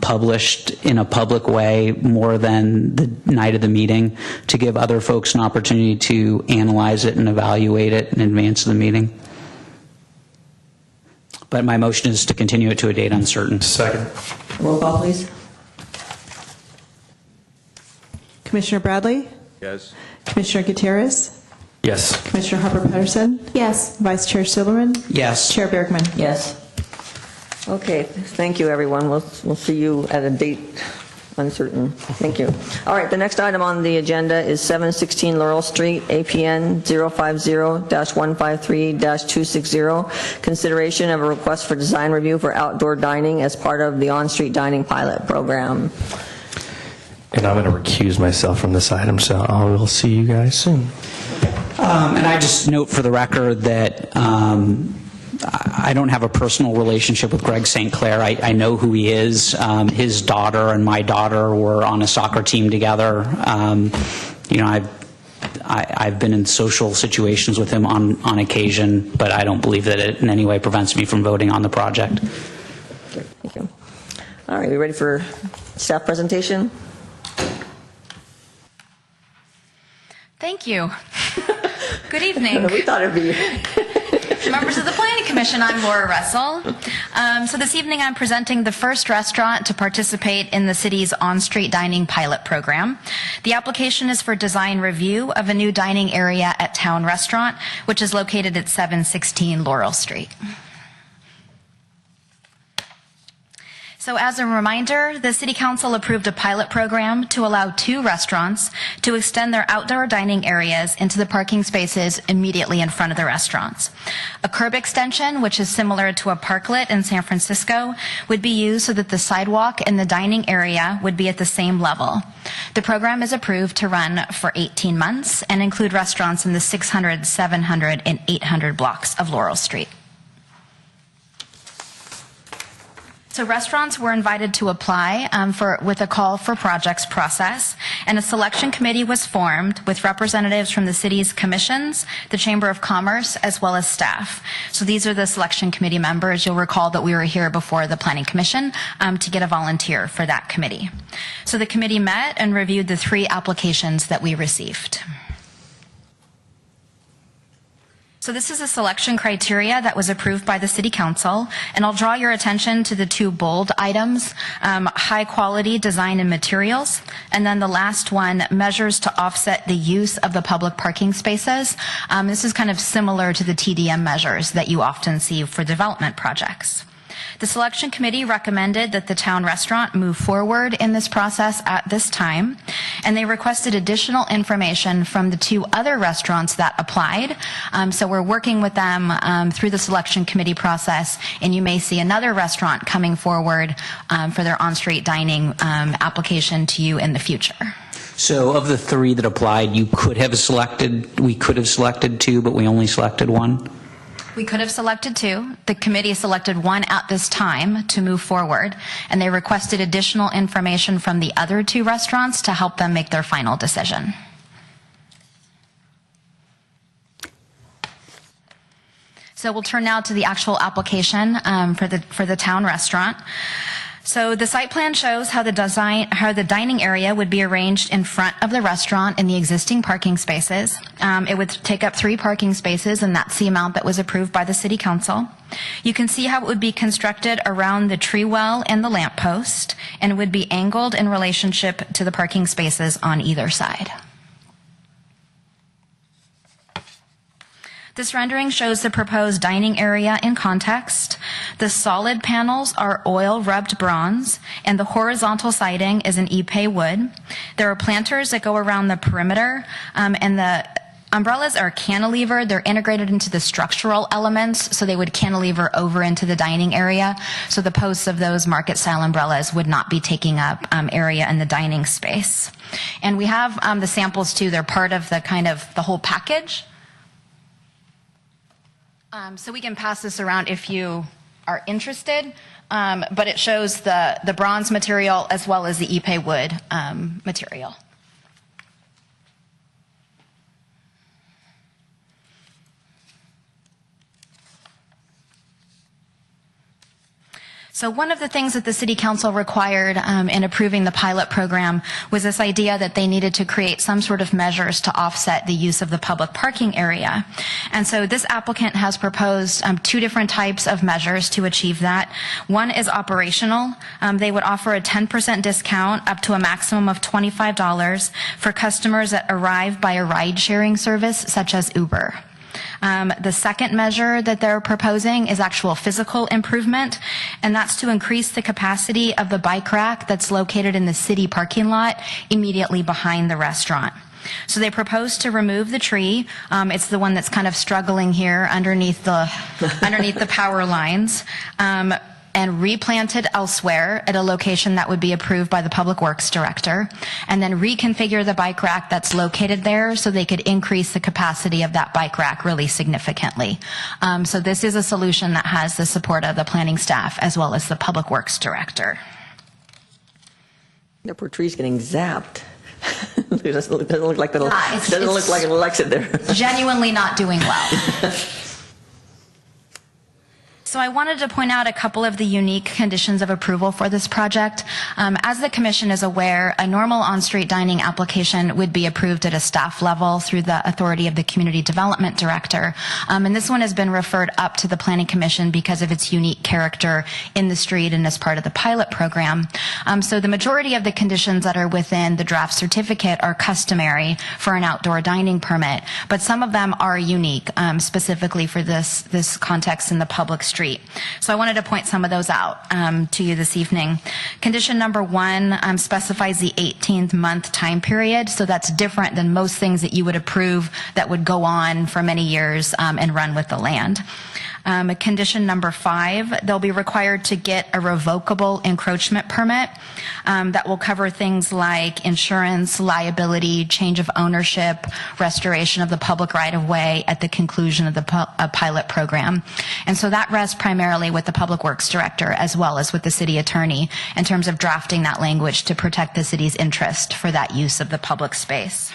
published in a public way more than the night of the meeting, to give other folks an opportunity to analyze it and evaluate it in advance of the meeting. But my motion is to continue it to a date uncertain. Second. Roll call, please. Commissioner Bradley? Yes. Commissioner Gutierrez? Yes. Commissioner Harper Patterson? Yes. Vice Chair Silverman? Yes. Chair Bergman? Yes. Okay, thank you, everyone. We'll see you at a date uncertain. Thank you. All right, the next item on the agenda is 716 Laurel Street, APN 050-153-260, consideration of a request for design review for outdoor dining as part of the on-street dining pilot program. And I'm going to recuse myself from this item, so I will see you guys soon. And I just note for the record that I don't have a personal relationship with Greg St. Clair. I know who he is. His daughter and my daughter were on a soccer team together. I've been in social situations with him on occasion, but I don't believe that it in any way prevents me from voting on the project. Thank you. All right, we ready for staff presentation? Thank you. Good evening. We thought it'd be... Members of the Planning Commission, I'm Laura Russell. So this evening I'm presenting the first restaurant to participate in the city's on-street dining pilot program. The application is for design review of a new dining area at Town Restaurant, which is located at 716 Laurel Street. So as a reminder, the City Council approved a pilot program to allow 2 restaurants to extend their outdoor dining areas into the parking spaces immediately in front of the restaurants. A curb extension, which is similar to a parklet in San Francisco, would be used so that the sidewalk and the dining area would be at the same level. The program is approved to run for 18 months and include restaurants in the 600, 700, and 800 blocks of Laurel Street. So restaurants were invited to apply with a call for projects process, and a selection committee was formed with representatives from the city's commissions, the Chamber of Commerce, as well as staff. So these are the selection committee members. You'll recall that we were here before the Planning Commission to get a volunteer for that committee. So the committee met and reviewed the 3 applications that we received. So this is a selection criteria that was approved by the City Council, and I'll draw your attention to the 2 bold items, high quality design and materials, and then the last one, measures to offset the use of the public parking spaces. This is kind of similar to the TDM measures that you often see for development projects. The selection committee recommended that the Town Restaurant move forward in this process at this time, and they requested additional information from the 2 other restaurants that applied. So we're working with them through the selection committee process, and you may see another restaurant coming forward for their on-street dining application to you in the future. So of the 3 that applied, we could have selected 2, but we only selected 1? We could have selected 2. The committee selected 1 at this time to move forward, and they requested additional information from the other 2 restaurants to help them make their final decision. So we'll turn now to the actual application for the Town Restaurant. So the site plan shows how the dining area would be arranged in front of the restaurant in the existing parking spaces. It would take up 3 parking spaces, and that's the amount that was approved by the City Council. You can see how it would be constructed around the tree well and the lamppost, and it would be angled in relationship to the parking spaces on either side. This rendering shows the proposed dining area in context. The solid panels are oil rubbed bronze, and the horizontal siding is an epay wood. There are planters that go around the perimeter, and Umbrellas are cantilevered. They're integrated into the structural elements, so they would cantilever over into the dining area. So the posts of those market-style umbrellas would not be taking up area in the dining space. And we have the samples too. They're part of the the whole package. So we can pass this around if you are interested. But it shows the bronze material as well as the Ipe wood material. So one of the things that the City Council required in approving the pilot program was this idea that they needed to create some sort of measures to offset the use of the public parking area. And so this applicant has proposed two different types of measures to achieve that. One is operational. They would offer a 10% discount up to a maximum of $25 for customers that arrive by a ride-sharing service such as Uber. The second measure that they're proposing is actual physical improvement, and that's to increase the capacity of the bike rack that's located in the city parking lot immediately behind the restaurant. So they propose to remove the tree. It's the one that's kind of struggling here underneath the power lines. And replant it elsewhere at a location that would be approved by the Public Works Director, and then reconfigure the bike rack that's located there so they could increase the capacity of that bike rack really significantly. So this is a solution that has the support of the planning staff as well as the Public Works Director. The poor tree's getting zapped. It doesn't look like it likes it there. Genuinely not doing well. So I wanted to point out a couple of the unique conditions of approval for this project. As the Commission is aware, a normal on-street dining application would be approved at a staff level through the authority of the Community Development Director. And this one has been referred up to the Planning Commission because of its unique character in the street and as part of the pilot program. So the majority of the conditions that are within the draft certificate are customary for an outdoor dining permit, but some of them are unique, specifically for this context in the public street. So I wanted to point some of those out to you this evening. Condition number 1 specifies the 18th month time period, so that's different than most things that you would approve that would go on for many years and run with the land. Condition number 5, they'll be required to get a revocable encroachment permit that will cover things like insurance, liability, change of ownership, restoration of the public right-of-way at the conclusion of the pilot program. And so that rests primarily with the Public Works Director as well as with the City Attorney in terms of drafting that language to protect the city's interest for that use of the public space.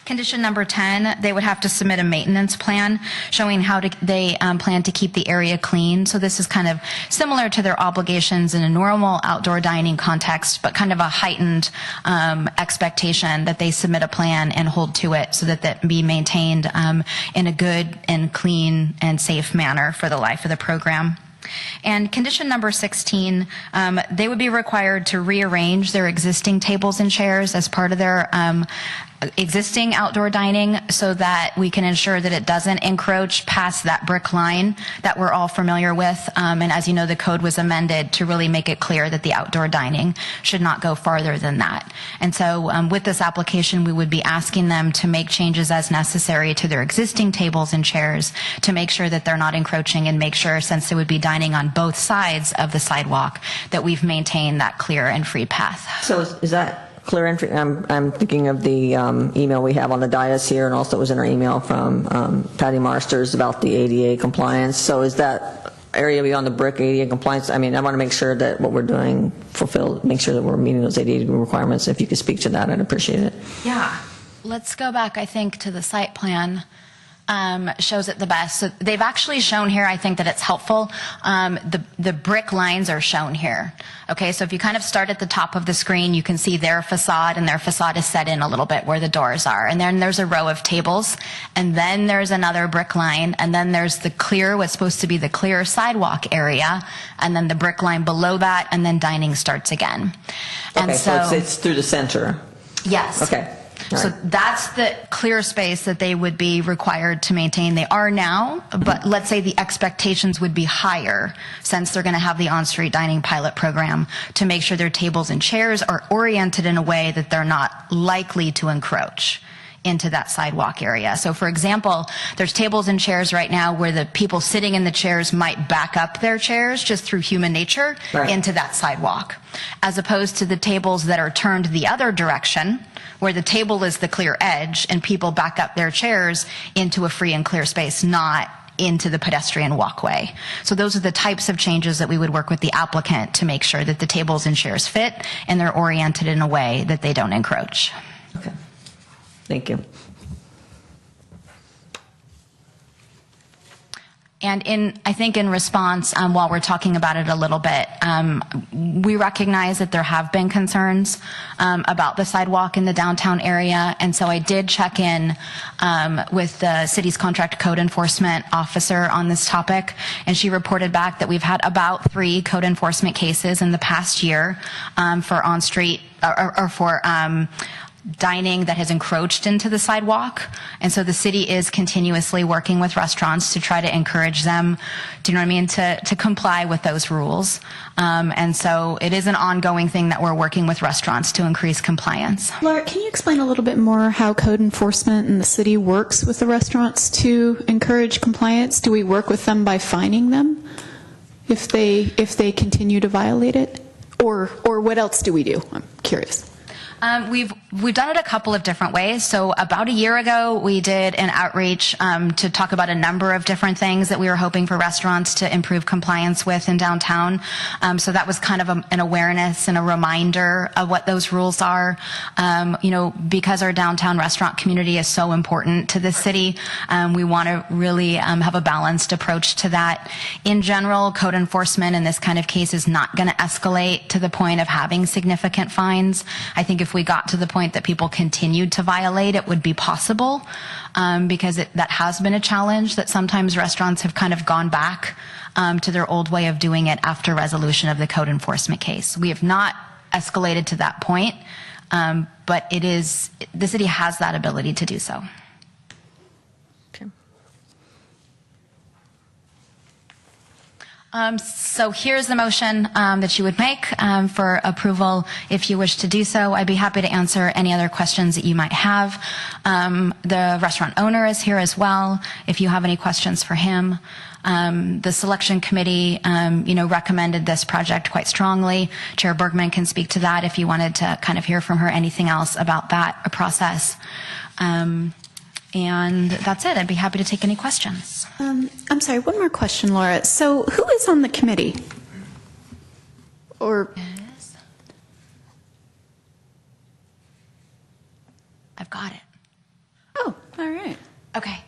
Condition number 10, they would have to submit a maintenance plan showing how they plan to keep the area clean. So this is kind of similar to their obligations in a normal outdoor dining context, but kind of a heightened expectation that they submit a plan and hold to it so that that be maintained in a good and clean and safe manner for the life of the program. And condition number 16, they would be required to rearrange their existing tables and chairs as part of their existing outdoor dining so that we can ensure that it doesn't encroach past that brick line that we're all familiar with. And as you know, the code was amended to really make it clear that the outdoor dining should not go farther than that. And so with this application, we would be asking them to make changes as necessary to their existing tables and chairs to make sure that they're not encroaching and make sure, since they would be dining on both sides of the sidewalk, that we've maintained that clear and free path. So is that clear entry? I'm thinking of the email we have on the dais here, and also it was in our email from Patty Marsters about the ADA compliance. So is that area beyond the brick ADA compliance? I mean, I want to make sure that what we're doing make sure that we're meeting those ADA requirements. If you could speak to that, I'd appreciate it. Yeah. Let's go back, I think, to the site plan. Shows it the best. So they've actually shown here, I think that it's helpful, the brick lines are shown here. Okay, so if you kind of start at the top of the screen, you can see their facade, and their facade is set in a little bit where the doors are. And then there's a row of tables, and then there's another brick line, and then there's the clear, what's supposed to be the clear sidewalk area, and then the brick line below that, and then dining starts again. And okay, so it's through the center. Yes. Okay. All So right. that's the clear space that they would be required to maintain. They are now, but let's say the expectations would be higher since they're going to have the on-street dining pilot program to make sure their tables and chairs are oriented in a way that they're not likely to encroach into that sidewalk area. So for example, there's tables and chairs right now where the people sitting in the chairs might back up their chairs just through human nature into that sidewalk, as opposed to the tables that are turned the other direction, where the table is the clear edge and people back up their chairs into a free and clear space, not into the pedestrian walkway. So those are the types of changes that we would work with the applicant to make sure that the tables and chairs fit and they're oriented in a way that they don't encroach. Okay. Thank you. And I think in response, while we're talking about it a little bit, we recognize that there have been concerns about the sidewalk in the downtown area. And so I did check in with the city's contract code enforcement officer on this topic. And she reported back that we've had about 3 code enforcement cases in the past year for on-street or for dining that has encroached into the sidewalk. And so the city is continuously working with restaurants to try to encourage them, do you know what I mean, to comply with those rules. And so it is an ongoing thing that we're working with restaurants to increase compliance. Laura, can you explain a little bit more how code enforcement in the city works with the restaurants to encourage compliance? Do we work with them by fining them if they continue to violate it? Or what else do we do? I'm curious. We've done it a couple of different ways. So about a year ago, we did an outreach to talk about a number of different things that we were hoping for restaurants to improve compliance with in downtown. So that was kind of an awareness and a reminder of what those rules are. You know, because our downtown restaurant community is so important to the city, we want to really have a balanced approach to that. In general, code enforcement in this kind of case is not going to escalate to the point of having significant fines. I think if we got to the point that people continued to violate, it would be possible, because that has been a challenge, that sometimes restaurants have kind of gone back to their old way of doing it after resolution of the code enforcement case. We have not escalated to that point, but the city has that ability to do so. So here's the motion that you would make for approval if you wish to do so. I'd be happy to answer any other questions that you might have. The restaurant owner is here as well if you have any questions for him. The selection committee, recommended this project quite strongly. Chair Bergman can speak to that if you wanted to kind of hear from her anything else about that process. And that's it. I'd be happy to take any questions. I'm sorry, one more question, Laura. So who is on the committee? Or I've got it. Oh, all right. Okay.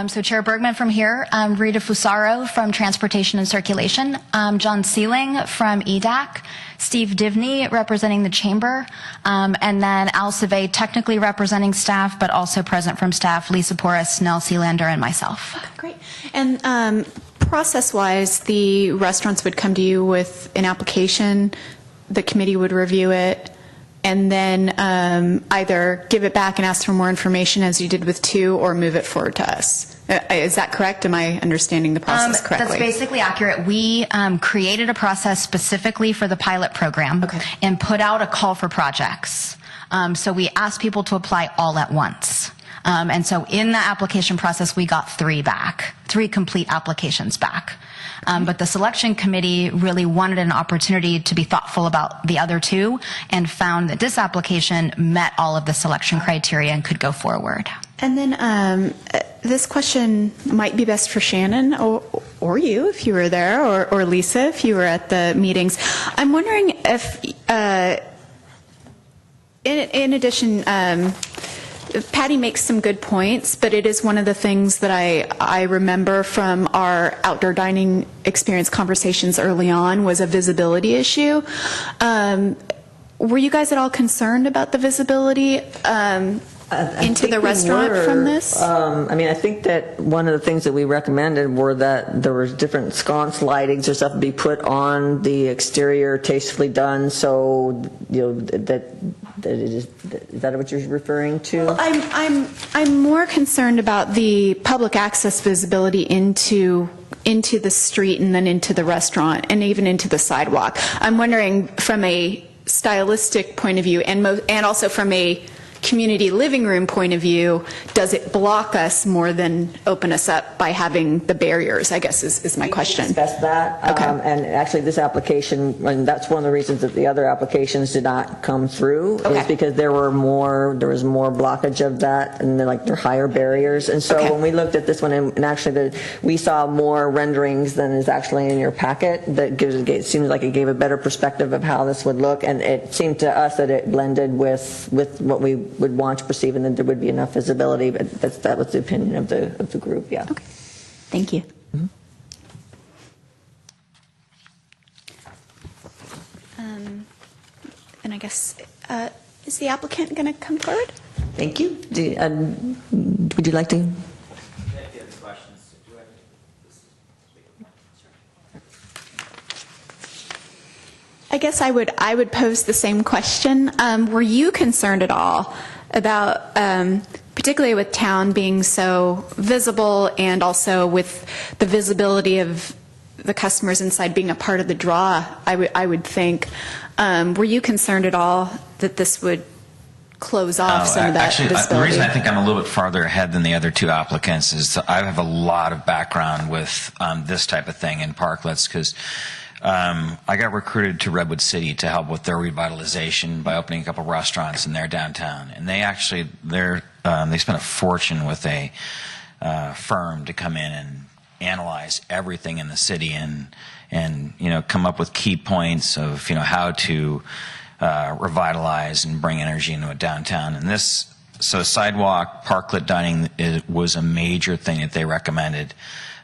So Chair Bergman from here, Rita Fusaro from Transportation and Circulation, John Sealing from EDAC, Steve Divney representing the Chamber, and then Al Savay technically representing staff, but also present from staff, Lisa Porras, Nell Sealander, and myself. Okay, great. And process-wise, the restaurants would come to you with an application, the committee would review it, and then either give it back and ask for more information as you did with 2, or move it forward to us. Is that correct? Am I understanding the process correctly? That's basically accurate. We created a process specifically for the pilot program and put out a call for projects. So we asked people to apply all at once. And so in the application process, we got 3 complete applications back. But the selection committee really wanted an opportunity to be thoughtful about the other 2 and found that this application met all of the selection criteria and could go forward. And then this question might be best for Shannon or you if you were there, or Lisa if you were at the meetings. I'm wondering if, in addition, Patty makes some good points, but it is one of the things that I remember from our outdoor dining experience conversations early on was a visibility issue. Were you guys at all concerned about the visibility into the restaurant from this? I think that one of the things that we recommended were that there was different sconce lightings or stuff to be put on the exterior, tastefully done, so is that what you're referring to? Well, I'm more concerned about the public access visibility into the street and then into the restaurant and even into the sidewalk. I'm wondering from a stylistic point of view and also from a community living room point of view, does it block us more than open us up by having the barriers, I guess is my question. Discussed that. Okay. And actually, this application, and that's one of the reasons that the other applications did not come through, Okay. is because there was more blockage of that, and they're higher barriers. And so Okay. when we looked at this one, and actually we saw more renderings than is actually in your packet, that it seems like it gave a better perspective of how this would look, and it seemed to us that it blended with what we would want to perceive, and that there would be enough visibility. But that was the opinion of the group. Yeah. Okay. Thank you. And I guess, is the applicant going to come forward? Thank you. Would you like to? I guess I would pose the same question. Were you concerned at all about, particularly with town being so visible and also with the visibility of the customers inside being a part of the draw, I would think, were you concerned at all that this would close off some of that Actually, visibility? the reason I think I'm a little bit farther ahead than the other two applicants is I have a lot of background with this type of thing in parklets, because I got recruited to Redwood City to help with their revitalization by opening a couple restaurants in their downtown. And they actually, they spent a fortune with a firm to come in and analyze everything in the city and come up with key points of how to revitalize and bring energy into a downtown. And so sidewalk parklet dining was a major thing that they recommended.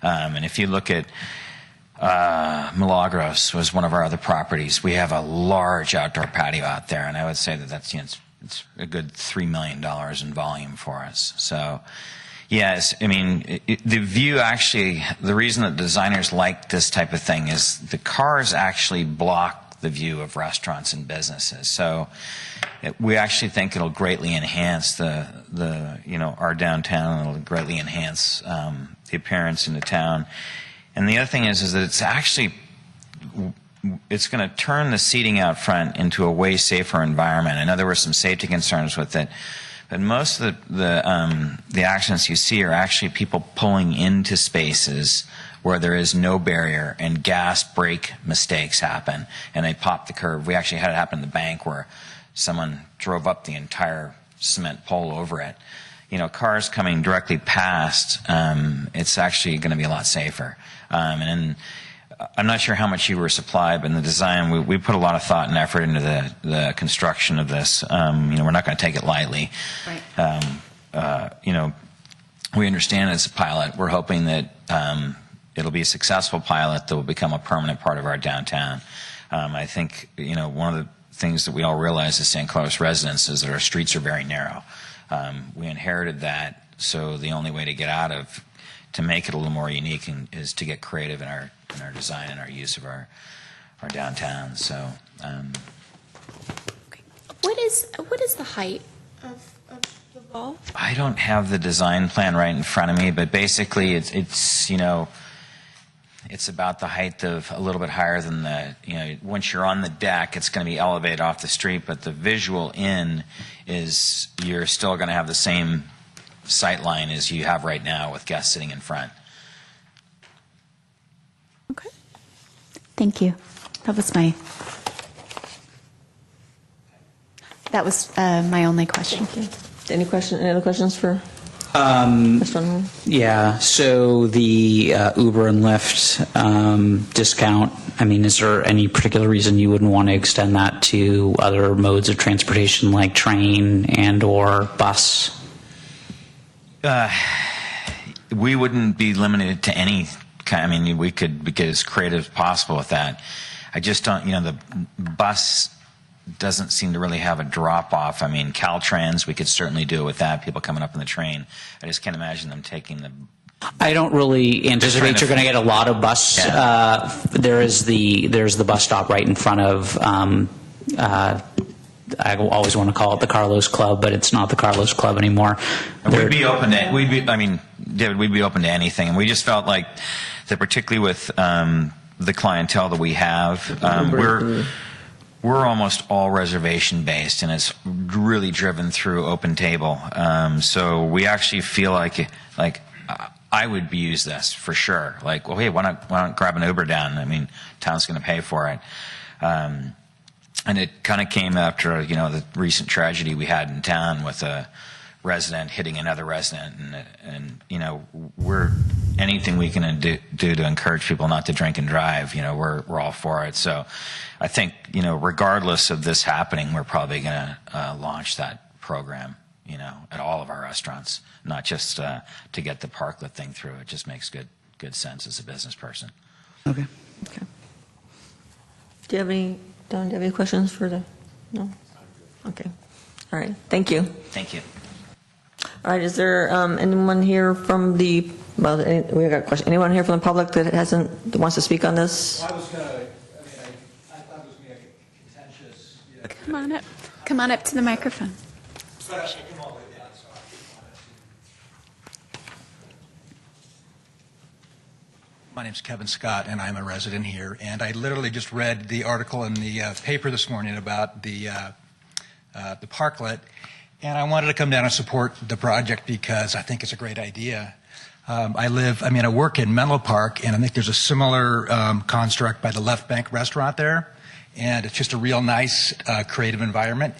And if you look at Milagros was one of our other properties. We have a large outdoor patio out there, and I would say that that's it's a good $3 million in volume for us. So, yes, I mean the view actually. The reason that designers like this type of thing is the cars actually block the view of restaurants and businesses. So, we actually think it'll greatly enhance our downtown. It'll greatly enhance the appearance in the town. And the other thing is that it's going to turn the seating out front into a way safer environment. I know there were some safety concerns with it, but most of the accidents you see are actually people pulling into spaces where there is no barrier and gas brake mistakes happen, and they pop the curb. We actually had it happen in the bank where someone drove up the entire cement pole over it. Cars coming directly past, it's actually going to be a lot safer. And I'm not sure how much you were supplied, but in the design, we put a lot of thought and effort into the construction of this. We're not going to take it lightly. Right. We understand it's a pilot. We're hoping that it'll be a successful pilot that will become a permanent part of our downtown. I think, one of the things that we all realize as St. Carlos residents is that our streets are very narrow. We inherited that, so the only way to get out of, to make it a little more unique, is to get creative in our design and our use of our downtown. So, Okay. What is the height of the wall? I don't have the design plan right in front of me, but basically it's about the height of a little bit higher than once you're on the deck, it's going to be elevated off the street, but the visual in is you're still going to have the same sight line as you have right now with guests sitting in front. Okay. Thank you. That was my only question. Any other questions for Mr. Unruh? Yeah, so the Uber and Lyft discount, is there any particular reason you wouldn't want to extend that to other modes of transportation like train and or bus? We wouldn't be limited to any kind. We could get as creative as possible with that. I just don't, the bus doesn't seem to really have a drop-off. Caltrans, we could certainly do it with that, people coming up on the train. I just can't imagine them taking the... I don't really anticipate you're going to get a lot of bus. Yeah. There's the bus stop right in front of... I always want to call it the Carlos Club, but it's not the Carlos Club anymore. We'd be open to... David, we'd be open to anything. And we just felt like that, particularly with the clientele that we have, we're almost all reservation based, and it's really driven through Open Table. So we actually feel like I would use this for sure. Like, well, hey, why not grab an Uber down? I mean, town's going to pay for it. And it kind of came after, the recent tragedy we had in town with a resident hitting another resident, and we're anything we can do to encourage people not to drink and drive. We're all for it. So I think regardless of this happening, we're probably going to launch that program at all of our restaurants, not just to get the parklet thing through. It just makes good sense as a business person. Okay. Okay. Do you have any questions for the? No. Okay. All right. Thank you. Thank you. All right. Is there anyone here from the? Well, we got a question. Anyone here from the public that wants to speak on this? Well, I was going to. I thought it was going to be a contentious. Come on up to the microphone. But I come all the way down, so I'll keep on it. My name's Kevin Scott, and I'm a resident here. And I literally just read the article in the paper this morning about the parklet, and I wanted to come down and support the project because I think it's a great idea. I work in Menlo Park, and I think there's a similar construct by the Left Bank restaurant there, and it's just a real nice, creative environment.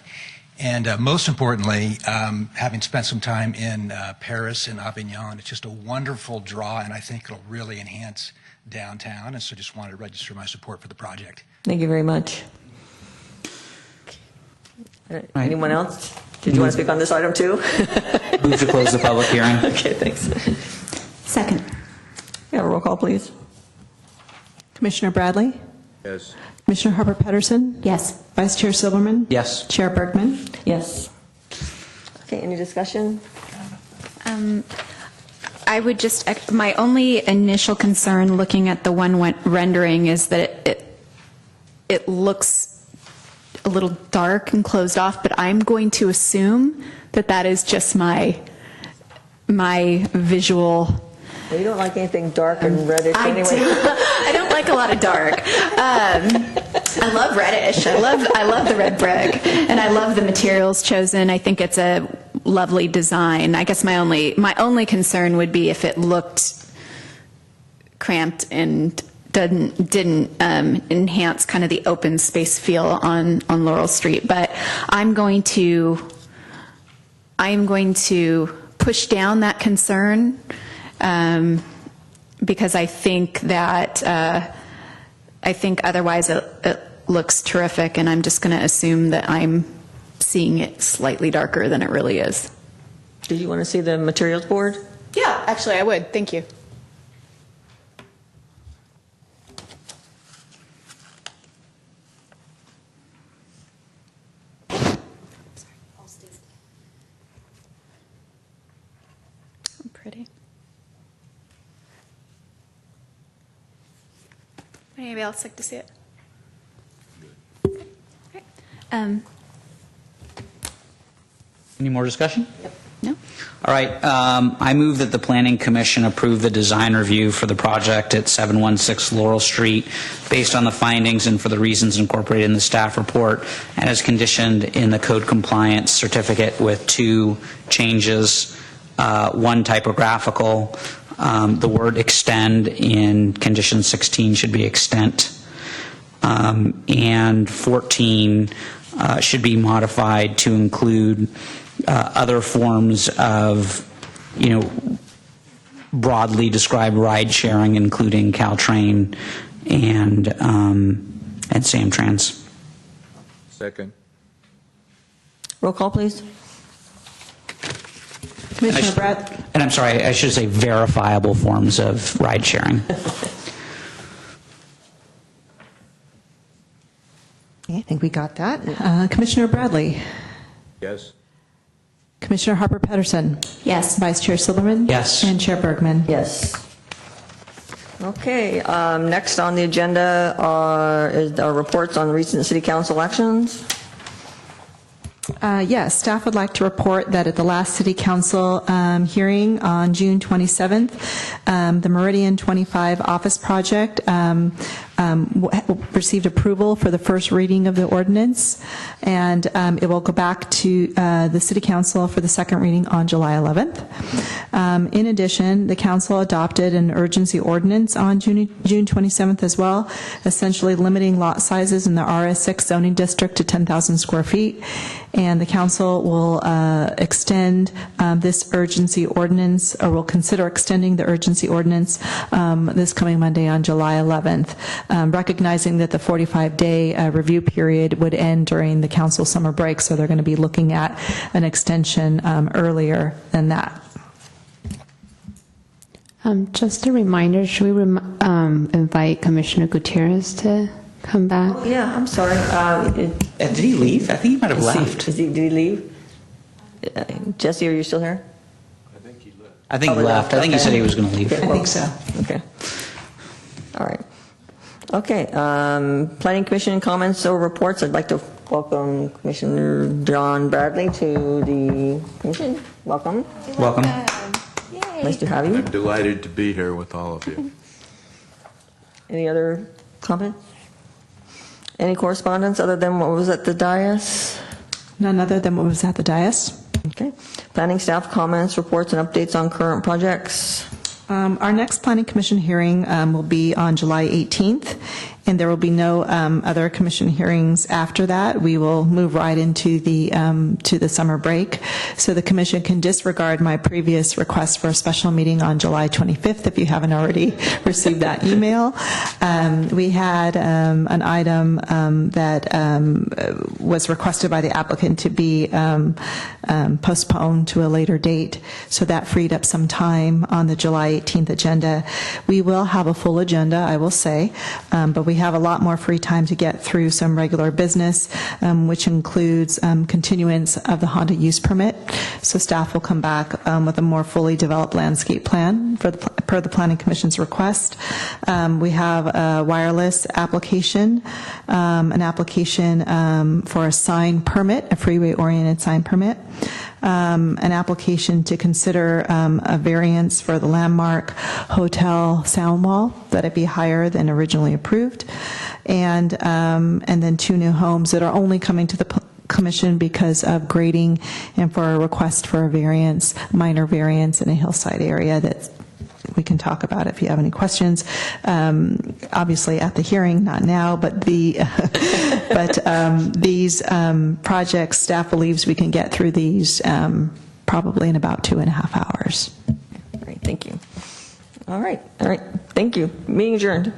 And most importantly, having spent some time in Paris and Avignon, it's just a wonderful draw, and I think it'll really enhance downtown. And so just wanted to register my support for the project. Thank you very much. Anyone else? Did you want to speak on this item too? Move to close the public hearing. Okay, thanks. Second. Yeah, roll call, please. Commissioner Bradley? Yes. Commissioner Harper Pedersen? Yes. Vice Chair Silverman? Yes. Chair Bergman? Yes. Okay, any discussion? I would just, my only initial concern looking at the one rendering is that it looks a little dark and closed off, but I'm going to assume that is just my visual. Well, you don't like anything dark and reddish anyway. I don't like a lot of dark. I love reddish. I love the red brick, and I love the materials chosen. I think it's a lovely design. I guess my only concern would be if it looked cramped and didn't enhance kind of the open space feel on Laurel Street. But I am going to push down that concern. Because I think that otherwise it looks terrific, and I'm just going to assume that I'm seeing it slightly darker than it really is. Did you want to see the materials board? Yeah, actually I would. Thank you. Pretty. Anybody else like to see it? Okay. Any more discussion? No. All right. I move that the Planning Commission approve the design review for the project at 716 Laurel Street based on the findings and for the reasons incorporated in the staff report, and as conditioned in the code compliance certificate with 2 changes. One typographical, the word extend in condition 16 should be extent, and 14 should be modified to include other forms of, broadly described ride sharing, including Caltrain and Samtrans. Second. Roll call, please. Commissioner Brad? And I'm sorry, I should say verifiable forms of ride sharing. I think we got that. Commissioner Bradley? Yes. Commissioner Harper Pedersen? Yes. Vice Chair Silverman? Yes. And Chair Bergman? Yes. Okay, next on the agenda is our reports on recent city council actions. Yes, staff would like to report that at the last City Council hearing on June 27th, the Meridian 25 office project received approval for the first reading of the ordinance, and it will go back to the City Council for the second reading on July 11th. In addition, the council adopted an urgency ordinance on June 27th as well, essentially limiting lot sizes in the RS6 zoning district to 10,000 square feet. And the council will extend this urgency ordinance, or will consider extending the urgency ordinance this coming Monday on July 11th, recognizing that the 45-day review period would end during the council summer break, so they're going to be looking at an extension earlier than that. Just a reminder, should we invite Commissioner Gutierrez to come back? Oh, yeah, I'm sorry. Did he leave? I think he might have left. Did he leave? Jesse, are you still here? I think he left. I think he said he was going to leave. Okay, I think so. Okay. All right. Okay. Planning Commission comments or reports. I'd like to welcome Commissioner John Bradley to the commission. Welcome. Welcome. Nice to have you. I'm delighted to be here with all of you. Any other comments? Any correspondence other than what was at the dais? None other than what was at the dais. Okay. Planning staff comments, reports, and updates on current projects. Our next Planning Commission hearing will be on July 18th, and there will be no other commission hearings after that. We will move right into the summer break, so the commission can disregard my previous request for a special meeting on July 25th if you haven't already received that email. We had an item that was requested by the applicant to be postponed to a later date, so that freed up some time on the July 18th agenda. We will have a full agenda, I will say, but we have a lot more free time to get through some regular business, which includes continuance of the Honda use permit. So staff will come back with a more fully developed landscape plan per the Planning Commission's request. We have a wireless application, an application for a sign permit, a freeway-oriented sign permit, an application to consider a variance for the Landmark Hotel sound wall, that it be higher than originally approved, and then 2 new homes that are only coming to the commission because of grading and for a request for a variance, minor variance in a hillside area that we can talk about if you have any questions. Obviously at the hearing, not now, but these projects, staff believes we can get through these probably in about 2.5 hours. Great, thank you. All right, thank you. Meeting adjourned.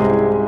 you.